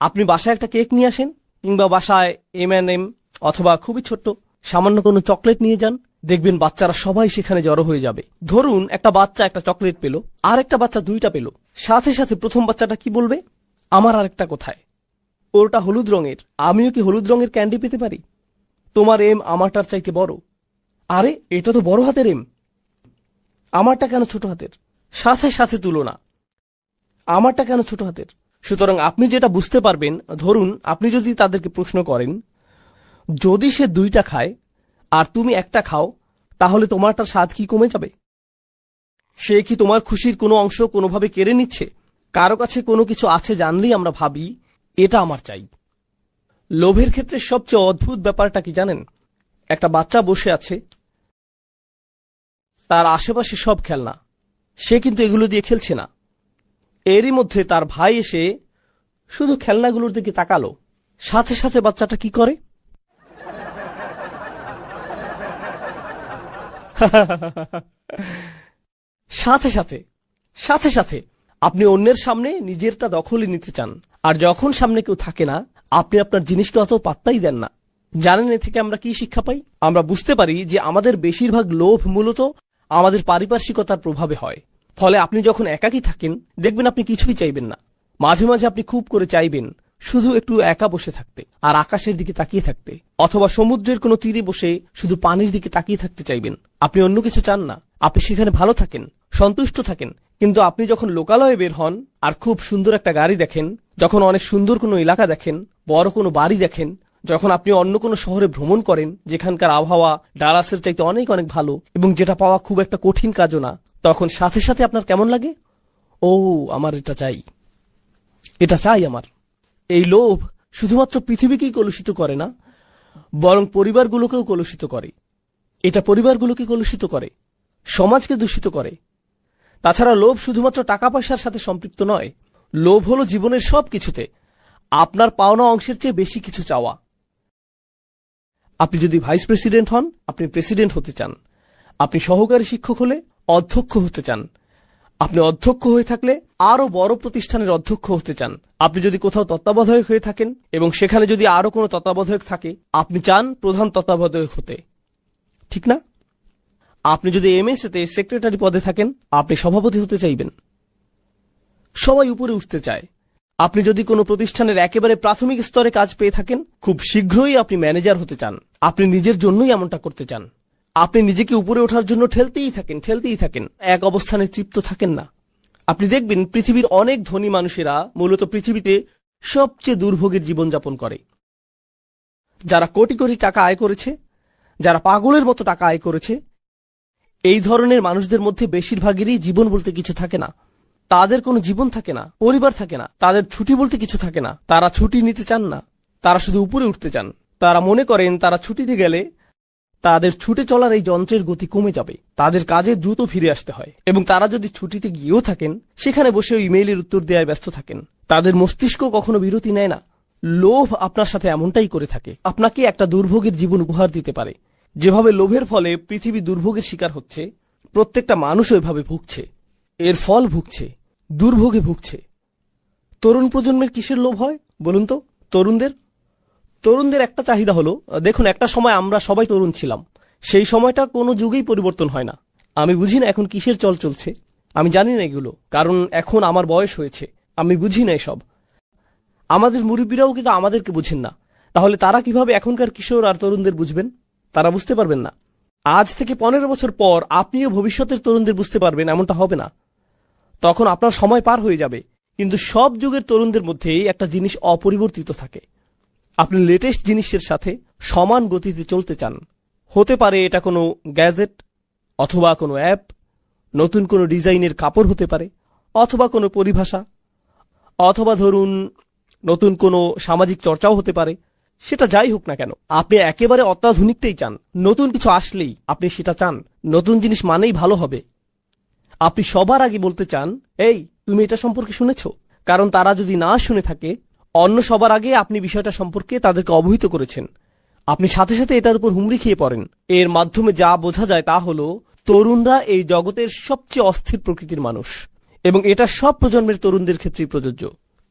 [SPEAKER 1] আপনি বাসায় একটা কেক নিয়ে আসেন, কিংবা বাসায় M&M অথবা খুবই ছোট্ট সামান্য কোনো চকলেট নিয়ে যান, দেখবেন বাচ্চারা সবাই সেখানে জড়ো হয়ে যাবে। ধরুন একটা বাচ্চা একটা চকলেট পেল, আর একটা বাচ্চা 2টা পেল। সাথে সাথে প্রথম বাচ্চাটা কি বলবে?
[SPEAKER 3] আমার আরেকটা কোথায়? ওটা হলুদ রঙের, আমিও কি হলুদ রঙের ক্যান্ডি পেতে পারি? তোমার এম আমারটার চাইতে বড়। আরে এটা তো বড় হাতের এম, আমারটা কেন ছোট হাতের? সাথে সাথে তুলনা, আমারটা কেন ছোট হাতের? সুতরাং আপনি যেটা বুঝতে পারবেন, ধরুন আপনি যদি তাদেরকে প্রশ্ন করেন, যদি সে 2টা খায় আর তুমি একটা খাও, তাহলে তোমারটার স্বাদ কি কমে যাবে? সে কি তোমার খুশির কোনো অংশ কোনোভাবে কেড়ে নিচ্ছে? কারো কাছে কোনো কিছু আছে জানলেই আমরা ভাবি এটা আমার চাই। লোভের ক্ষেত্রে সবচেয়ে অদ্ভুত ব্যাপারটা কি জানেন? একটা বাচ্চা বসে আছে, তার আশেপাশে সব খেলনা, সে কিন্তু এগুলো দিয়ে খেলছে না। এরই মধ্যে তার ভাই এসে শুধু খেলনাগুলোর দিকে তাকালো, সাথে সাথে বাচ্চাটা কি করে? সাথে সাথে সাথে সাথে আপনি অন্যের সামনে নিজেরটা দখলে নিতে চান, আর যখন সামনে কেউ থাকে না, আপনি আপনার জিনিসকে অত পাত্তাই দেন না। জানেন এ থেকে আমরা কি শিক্ষা পাই? আমরা বুঝতে পারি যে আমাদের বেশিরভাগ লোভ মূলত আমাদের পারিপার্শ্বিকতার প্রভাবে হয়। ফলে আপনি যখন একাকী থাকেন, দেখবেন আপনি কিছুই চাইবেন না। মাঝে মাঝে আপনি খুব করে চাইবেন শুধু একটু একা বসে থাকতে আর আকাশের দিকে তাকিয়ে থাকতে, অথবা সমুদ্রের কোনো তীরে বসে শুধু পানির দিকে তাকিয়ে থাকতে চাইবেন। আপনি অন্য কিছু চান না, আপনি সেখানে ভালো থাকেন, সন্তুষ্ট থাকেন। কিন্তু আপনি যখন লোকালয়ে বের হন আর খুব সুন্দর একটা গাড়ি দেখেন, যখন অনেক সুন্দর কোনো এলাকা দেখেন, বড় কোনো বাড়ি দেখেন, যখন আপনি অন্য কোনো শহরে ভ্রমণ করেন যেখানকার আবহাওয়া ডালাসের চাইতে অনেক অনেক ভালো এবং যেটা পাওয়া খুব একটা কঠিন কাজও না, তখন সাথে সাথে আপনার কেমন লাগে? ও, আমার এটা চাই, এটা চাই আমার। এই লোভ শুধুমাত্র পৃথিবীকেই কলুষিত করে না, বরং পরিবারগুলোকেও কলুষিত করে। এটা পরিবারগুলোকে কলুষিত করে, সমাজকে দূষিত করে। তাছাড়া লোভ শুধুমাত্র টাকা পয়সার সাথে সম্পৃক্ত নয়, লোভ হলো জীবনের সব কিছুতে আপনার পাওনা অংশের চেয়ে বেশি কিছু চাওয়া। আপনি যদি ভাইস প্রেসিডেন্ট হন, আপনি প্রেসিডেন্ট হতে চান। আপনি সহকারী শিক্ষক হলে অধ্যক্ষ হতে চান। আপনি অধ্যক্ষ হয়ে থাকলে আরো বড় প্রতিষ্ঠানের অধ্যক্ষ হতে চান। আপনি যদি কোথাও তত্ত্বাবধায়ক হয়ে থাকেন এবং সেখানে যদি আরো কোনো তত্ত্বাবধায়ক থাকে, আপনি চান প্রধান তত্ত্বাবধায়ক হতে, ঠিক না? আপনি যদি এমএসএ তে সেক্রেটারি পদে থাকেন, আপনি সভাপতি হতে চাইবেন। সবাই উপরে উঠতে চায়। আপনি যদি কোনো প্রতিষ্ঠানের একেবারে প্রাথমিক স্তরে কাজ পেয়ে থাকেন, খুব শীঘ্রই আপনি ম্যানেজার হতে চান। আপনি নিজের জন্যই এমনটা করতে চান। আপনি নিজেকে উপরে ওঠার জন্য ঠেলতেই থাকেন, এক অবস্থানে তৃপ্ত থাকেন না। আপনি দেখবেন পৃথিবীর অনেক ধনী মানুষেরা মূলত পৃথিবীতে সবচেয়ে দুর্ভোগের জীবনযাপন করে। যারা কোটি কোটি টাকা আয় করেছে, যারা পাগলের মতো টাকা আয় করেছে, এই ধরনের মানুষদের মধ্যে বেশিরভাগেরই জীবন বলতে কিছু থাকে না। তাদের কোনো জীবন থাকে না, পরিবার থাকে না, তাদের ছুটি বলতে কিছু থাকে না। তারা ছুটি নিতে চান না, তারা শুধু উপরে উঠতে চান। তারা মনে করেন তারা ছুটিতে গেলে তাদের ছুটে চলার এই যন্ত্রের গতি কমে যাবে, তাদের কাজে দ্রুত ফিরে আসতে হয়। এবং তারা যদি ছুটিতে গিয়েও থাকেন, সেখানে বসে ইমেইলের উত্তর দেওয়ায় ব্যস্ত থাকেন। তাদের মস্তিষ্ক কখনো বিরতি নেয় না। লোভ আপনার সাথে এমনটাই করে থাকে, আপনাকে একটা দুর্ভোগের জীবন উপহার দিতে পারে। যেভাবে লোভের ফলে পৃথিবী দুর্ভোগের শিকার হচ্ছে, প্রত্যেকটা মানুষ এভাবে ভুগছে, এর ফল ভুগছে, দুর্ভোগে ভুগছে। তরুণ প্রজন্মের কিসের লোভ হয় বলুন তো? তরুণদের একটা চাহিদা হলো, দেখুন একটা সময় আমরা সবাই তরুণ ছিলাম, সেই সময়টা কোনো যুগেই পরিবর্তন হয় না। আমি বুঝি না এখন কিসের চল চলছে, আমি জানি না এগুলো, কারণ এখন আমার বয়স হয়েছে, আমি বুঝি না এসব। আমাদের মুরব্বীরাও কিন্তু আমাদেরকে বুঝেন না, তাহলে তারা কিভাবে এখনকার কিশোর আর তরুণদের বুঝবেন? তারা বুঝতে পারবেন না। আজ থেকে 15 বছর পর আপনিও ভবিষ্যতের তরুণদের বুঝতে পারবেন, এমনটা হবে না। তখন আপনার সময় পার হয়ে যাবে। কিন্তু সব যুগের তরুণদের মধ্যেই একটা জিনিস অপরিবর্তিত থাকে, আপনি লেটেস্ট জিনিসের সাথে সমান গতিতে চলতে চান। হতে পারে এটা কোনো গ্যাজেট, অথবা কোনো অ্যাপ, নতুন কোনো ডিজাইনের কাপড় হতে পারে, অথবা কোনো পরিভাষা, অথবা ধরুন নতুন কোনো সামাজিক চর্চাও হতে পারে। সেটা যাই হোক না কেন, আপনি একেবারে অত্যাধুনিকটাই চান। নতুন কিছু আসলেই আপনি সেটা চান। নতুন জিনিস মানেই ভালো হবে। আপনি সবার আগে বলতে চান, এই তুমি এটা সম্পর্কে শুনেছ? কারণ তারা যদি না শুনে থাকে, অন্য সবার আগে আপনি বিষয়টা সম্পর্কে তাদেরকে অবহিত করেছেন। আপনি সাথে সাথে এটার উপর হুমড়ি খেয়ে পড়েন। এর মাধ্যমে যা বোঝা যায় তা হলো, তরুণরা এই জগতের সবচেয়ে অস্থির প্রকৃতির মানুষ, এবং এটা সব প্রজন্মের তরুণদের ক্ষেত্রেই প্রযোজ্য।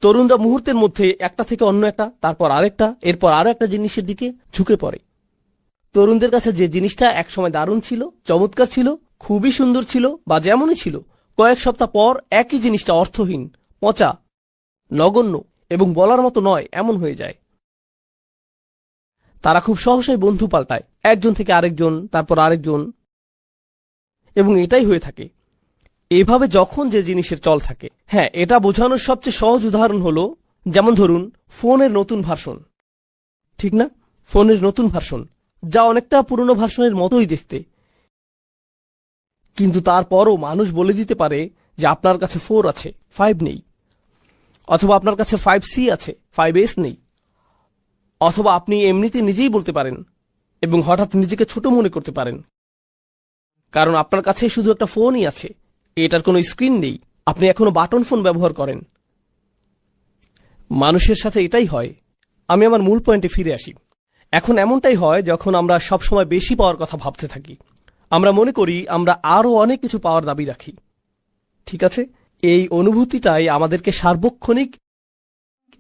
[SPEAKER 3] তরুণরা মুহূর্তের মধ্যে একটা থেকে অন্য একটা, তারপর আরেকটা, এরপর আরো একটা জিনিসের দিকে ঝুঁকে পড়ে। তরুণদের কাছে যে জিনিসটা একসময় দারুণ ছিল, চমৎকার ছিল, খুবই সুন্দর ছিল, বা যেমনই ছিল, কয়েক সপ্তাহ পর একই জিনিসটা অর্থহীন, পচা, নগণ্য এবং বলার মতো নয় এমন হয়ে যায়। তারা খুব সহসাই বন্ধু পাল্টায়, একজন থেকে আরেকজন, তারপর আরেকজন, এবং এটাই হয়ে থাকে। এভাবে যখন যে জিনিসের চল থাকে, হ্যাঁ, এটা বোঝানোর সবচেয়ে সহজ উদাহরণ হলো, যেমন ধরুন ফোনের নতুন ভার্সন, ঠিক না? ফোনের নতুন ভার্সন যা অনেকটা পুরনো ভার্সনের মতোই দেখতে, কিন্তু তারপরও মানুষ বলে দিতে পারে যে আপনার কাছে 4 আছে, 5 নেই, অথবা আপনার কাছে 5C আছে, 5S নেই, অথবা আপনি এমনিতে নিজেই বলতে পারেন এবং হঠাৎ নিজেকে ছোট মনে করতে পারেন, কারণ আপনার কাছে শুধু একটা ফোনই আছে, এটার কোনো স্ক্রিন নেই, আপনি এখনো বাটন ফোন ব্যবহার করেন। মানুষের সাথে এটাই হয়। আমি আমার মূল পয়েন্টে ফিরে আসি। এখন এমনটাই হয় যখন আমরা সবসময় বেশি পাওয়ার কথা ভাবতে থাকি। আমরা মনে করি আমরা আরো অনেক কিছু পাওয়ার দাবি রাখি, ঠিক আছে? এই অনুভূতিটাই আমাদেরকে সার্বক্ষণিক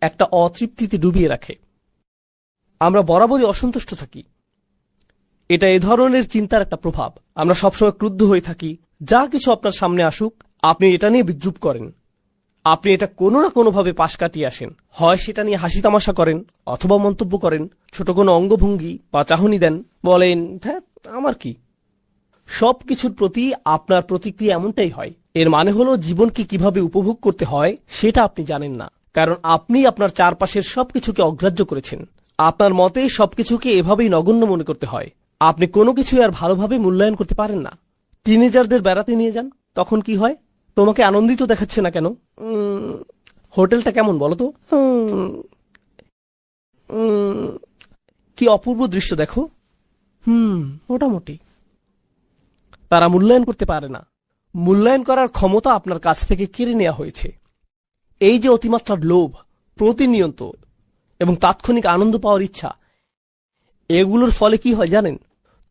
[SPEAKER 3] একটা অতৃপ্তিতে ডুবিয়ে রাখে। আমরা বরাবরই অসন্তুষ্ট থাকি। এটা এ ধরনের চিন্তার একটা প্রভাব। আমরা সবসময় ক্রুদ্ধ হয়ে থাকি। যা কিছু আপনার সামনে আসুক, আপনি এটা নিয়ে বিদ্রুপ করেন। আপনি এটা কোনো না কোনোভাবে পাশ কাটিয়ে আসেন। হয় সেটা নিয়ে হাসি তামাশা করেন, অথবা মন্তব্য করেন, ছোট কোনো অঙ্গভঙ্গি বা চাহনি দেন, বলেন হ্যাঁ আমার কি। সবকিছুর প্রতি আপনার প্রতিক্রিয়া এমনটাই হয়। এর মানে হলো জীবনকে কিভাবে উপভোগ করতে হয় সেটা আপনি জানেন না, কারণ আপনি আপনার চারপাশের সবকিছুকে অগ্রাহ্য করেছেন। আপনার মতে সবকিছুকে এভাবেই নগণ্য মনে করতে হয়। আপনি কোনো কিছু আর ভালোভাবে মূল্যায়ন করতে পারেন না। টিনেজারদের বেড়াতে নিয়ে যান, তখন কি হয়? তোমাকে আনন্দিত দেখাচ্ছে না কেন? হোটেলটা কেমন বলো তো? কি অপূর্ব দৃশ্য দেখো। মোটামুটি। তারা মূল্যায়ন করতে পারে না। মূল্যায়ন করার ক্ষমতা আপনার কাছ থেকে কেড়ে নেওয়া হয়েছে। এই যে অতিমাত্রার লোভ, প্রতিনিয়ত এবং তাৎক্ষণিক আনন্দ পাওয়ার ইচ্ছা, এগুলোর ফলে কি হয় জানেন?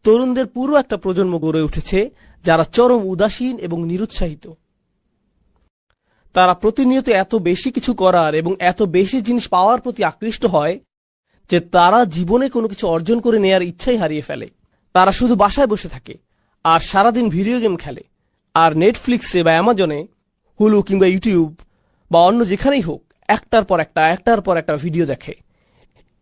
[SPEAKER 3] তরুণদের পুরো একটা প্রজন্ম গড়ে উঠেছে যারা চরম উদাসীন এবং নিরুৎসাহিত। তারা প্রতিনিয়ত এত বেশি কিছু করার এবং এত বেশি জিনিস পাওয়ার প্রতি আকৃষ্ট হয় যে তারা জীবনে কোনো কিছু অর্জন করে নেয়ার ইচ্ছাই হারিয়ে ফেলে। তারা শুধু বাসায় বসে থাকে আর সারাদিন ভিডিও গেম খেলে, আর নেটফ্লিক্সে বা অ্যামাজনে, হুলু কিংবা ইউটিউব বা অন্য যেখানেই হোক একটার পর একটা ভিডিও দেখে,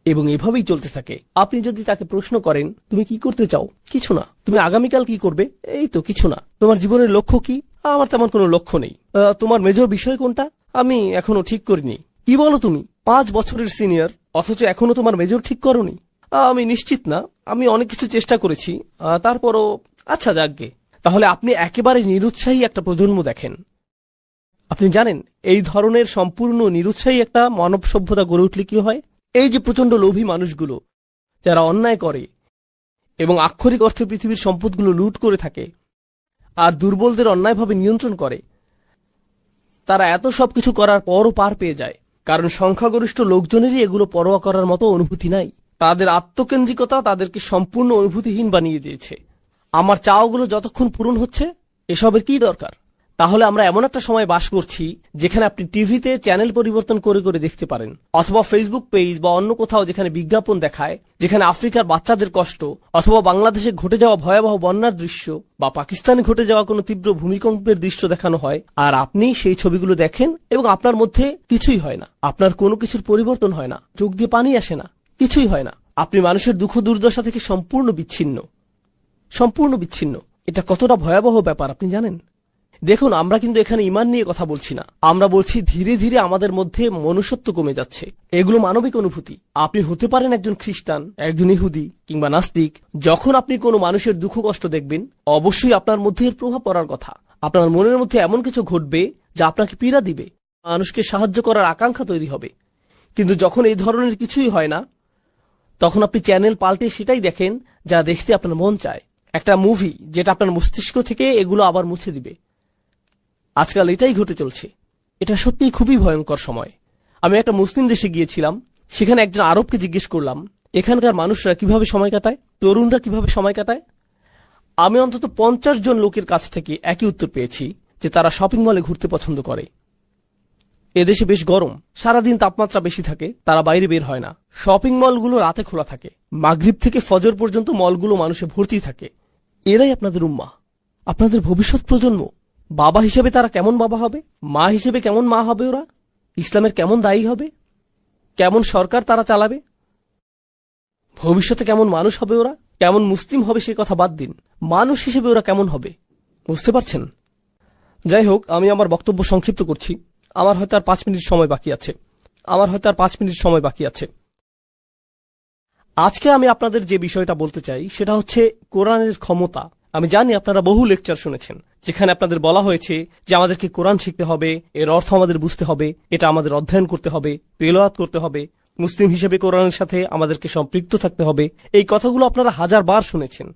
[SPEAKER 3] এবং এভাবেই চলতে থাকে। আপনি যদি তাকে প্রশ্ন করেন তুমি কি করতে চাও, কিছু না। তুমি আগামীকাল কি করবে, এই তো কিছু না। তোমার জীবনের লক্ষ্য কি, আমার তেমন কোনো লক্ষ্য নেই। তোমার মেজর বিষয় কোনটা, আমি এখনো ঠিক করিনি। কি বলো তুমি, 5 বছরের সিনিয়র, অথচ এখনো তোমার মেজর ঠিক করনি? আমি নিশ্চিত না, আমি অনেক কিছু চেষ্টা করেছি, তারপরও আচ্ছা যাকগে। তাহলে আপনি একেবারে নিরুৎসাহী একটা প্রজন্ম দেখেন। আপনি জানেন এই ধরনের সম্পূর্ণ নিরুৎসাহী একটা মানব সভ্যতা গড়ে উঠলে কি হয়? এই যে প্রচন্ড লোভী মানুষগুলো যারা অন্যায় করে এবং আক্ষরিক অর্থে পৃথিবীর সম্পদগুলো লুট করে থাকে আর দুর্বলদের অন্যায়ভাবে নিয়ন্ত্রণ করে, তারা এত সবকিছু করার পরও পার পেয়ে যায়, কারণ সংখ্যাগরিষ্ঠ লোকজনেরই এগুলো পরোয়া করার মতো অনুভূতি নাই। তাদের আত্মকেন্দ্রিকতা তাদেরকে সম্পূর্ণ অনুভূতিহীন বানিয়ে দিয়েছে। আমার চাওয়াগুলো যতক্ষণ পূরণ হচ্ছে, এসবের কি দরকার? তাহলে আমরা এমন একটা সময় বাস করছি যেখানে আপনি টিভিতে চ্যানেল পরিবর্তন করে করে দেখতে পারেন, অথবা ফেসবুক পেজ বা অন্য কোথাও যেখানে বিজ্ঞাপন দেখায় যেখানে আফ্রিকার বাচ্চাদের কষ্ট, অথবা বাংলাদেশে ঘটে যাওয়া ভয়াবহ বন্যার দৃশ্য, বা পাকিস্তানে ঘটে যাওয়া কোনো তীব্র ভূমিকম্পের দৃশ্য দেখানো হয়, আর আপনি সেই ছবিগুলো দেখেন এবং আপনার মধ্যে কিছুই হয় না। আপনার কোনো কিছুর পরিবর্তন হয় না, চোখ দিয়ে পানি আসে না, কিছুই হয় না। আপনি মানুষের দুঃখ দুর্দশা থেকে সম্পূর্ণ বিচ্ছিন্ন। এটা কতটা ভয়াবহ ব্যাপার আপনি জানেন? দেখুন, আমরা কিন্তু এখানে ঈমান নিয়ে কথা বলছি না। আমরা বলছি ধীরে ধীরে আমাদের মধ্যে মনুষ্যত্ব কমে যাচ্ছে। এগুলো মানবিক অনুভূতি। আপনি হতে পারেন একজন খ্রিস্টান, একজন ইহুদি কিংবা নাস্তিক। যখন আপনি কোনো মানুষের দুঃখ কষ্ট দেখবেন, অবশ্যই আপনার মধ্যে এর প্রভাব পড়ার কথা। আপনার মনের মধ্যে এমন কিছু ঘটবে যা আপনাকে পীড়া দিবে, মানুষকে সাহায্য করার আকাঙ্ক্ষা তৈরি হবে। কিন্তু যখন এই ধরনের কিছুই হয় না, তখন আপনি চ্যানেল পাল্টে সেটাই দেখেন যা দেখতে আপনার মন চায়। একটা মুভি যেটা আপনার মস্তিষ্ক থেকে এগুলো আবার মুছে দিবে। আজকাল এটাই ঘটে চলছে। এটা সত্যিই খুবই ভয়ঙ্কর সময়। আমি একটা মুসলিম দেশে গিয়েছিলাম, সেখানে একজন আরবকে জিজ্ঞেস করলাম এখানকার মানুষরা কিভাবে সময় কাটায়, তরুণরা কিভাবে সময় কাটায়। আমি অন্তত 50 জন লোকের কাছ থেকে একই উত্তর পেয়েছি যে তারা শপিং মলে ঘুরতে পছন্দ করে। এদেশে বেশ গরম, সারাদিন তাপমাত্রা বেশি থাকে, তারা বাইরে বের হয় না। শপিং মলগুলো রাতে খোলা থাকে, মাগরিব থেকে ফজর পর্যন্ত মলগুলো মানুষে ভর্তি থাকে। এরাই আপনাদের উম্মাহ, আপনাদের ভবিষ্যৎ প্রজন্ম। বাবা হিসেবে তারা কেমন বাবা হবে, মা হিসেবে কেমন মা হবে, ওরা ইসলামের কেমন দায়ী হবে। কেমন সরকার তারা চালাবে, ভবিষ্যতে কেমন মানুষ হবে ওরা, কেমন মুসলিম হবে সে কথা বাদ দিন, মানুষ হিসেবে ওরা কেমন হবে, বুঝতে পারছেন? যাই হোক, আমি আমার বক্তব্য সংক্ষিপ্ত করছি। আমার হয়তো আর 5 মিনিট সময় বাকি আছে। আজকে আমি আপনাদের যে বিষয়টা বলতে চাই সেটা হচ্ছে কোরআনের ক্ষমতা। আমি জানি আপনারা বহু লেকচার শুনেছেন যেখানে আপনাদের বলা হয়েছে যে আমাদেরকে কোরআন শিখতে হবে, এর অর্থ আমাদের বুঝতে হবে, এটা আমাদের অধ্যয়ন করতে হবে, তেলাওয়াত করতে হবে, মুসলিম হিসেবে কোরআনের সাথে আমাদেরকে সম্পৃক্ত থাকতে হবে। এই কথাগুলো আপনারা 1000 বার শুনেছেন।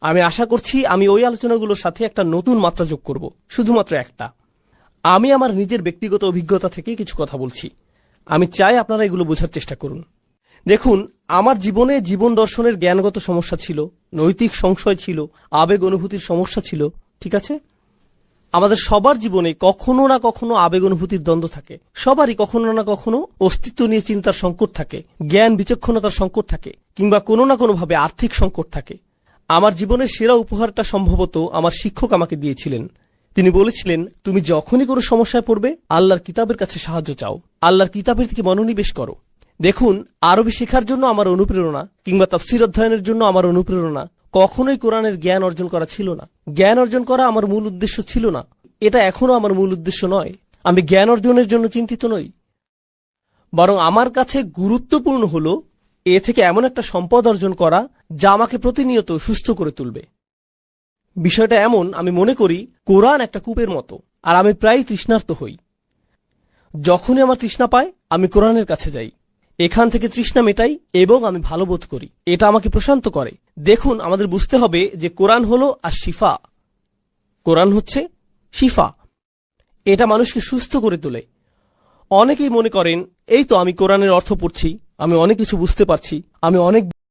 [SPEAKER 3] আমি আশা করছি আমি ওই আলোচনাগুলোর সাথে একটা নতুন মাত্রা যোগ করব, শুধুমাত্র একটা। আমি আমার নিজের ব্যক্তিগত অভিজ্ঞতা থেকে কিছু কথা বলছি। আমি চাই আপনারা এগুলো বোঝার চেষ্টা করুন। দেখুন, আমার জীবনে জীবন দর্শনের জ্ঞানগত সমস্যা ছিল, নৈতিক সংশয় ছিল, আবেগ অনুভূতির সমস্যা ছিল, ঠিক আছে? আমাদের সবার জীবনে কখনো না কখনো আবেগ অনুভূতির দ্বন্দ্ব থাকে, সবারই কখনো না কখনো অস্তিত্ব নিয়ে চিন্তার সংকট থাকে, জ্ঞান বিচক্ষণতার সংকট থাকে, কিংবা কোনো না কোনোভাবে আর্থিক সংকট থাকে। আমার জীবনের সেরা উপহারটা সম্ভবত আমার শিক্ষক আমাকে দিয়েছিলেন। তিনি বলেছিলেন, তুমি যখনই কোনো সমস্যায় পড়বে আল্লাহর কিতাবের কাছে সাহায্য চাও, আল্লাহর কিতাবের দিকে মনোনিবেশ করো। দেখুন, আরবি শেখার জন্য আমার অনুপ্রেরণা কিংবা তাফসীর অধ্যয়নের জন্য আমার অনুপ্রেরণা কখনোই কোরআনের জ্ঞান অর্জন করা ছিল না। জ্ঞান অর্জন করা আমার মূল উদ্দেশ্য ছিল না, এটা এখনো আমার মূল উদ্দেশ্য নয়। আমি জ্ঞান অর্জনের জন্য চিন্তিত নই, বরং আমার কাছে গুরুত্বপূর্ণ হলো এ থেকে এমন একটা সম্পদ অর্জন করা যা আমাকে প্রতিনিয়ত সুস্থ করে তুলবে। বিষয়টা এমন, আমি মনে করি কোরআন একটা কূপের মতো, আর আমি প্রায় তৃষ্ণার্ত হই। যখনই আমার তৃষ্ণা পায় আমি কোরআনের কাছে যাই, এখান থেকে তৃষ্ণা মেটাই এবং আমি ভালো বোধ করি, এটা আমাকে প্রশান্ত করে। দেখুন, আমাদের বুঝতে হবে যে কোরআন হলো আর শিফা, কোরআন হচ্ছে শিফা, এটা মানুষকে সুস্থ করে তোলে। অনেকেই মনে করেন এই তো আমি কোরআনের অর্থ পড়ছি, আমি অনেক কিছু বুঝতে পারছি, আমি অনেক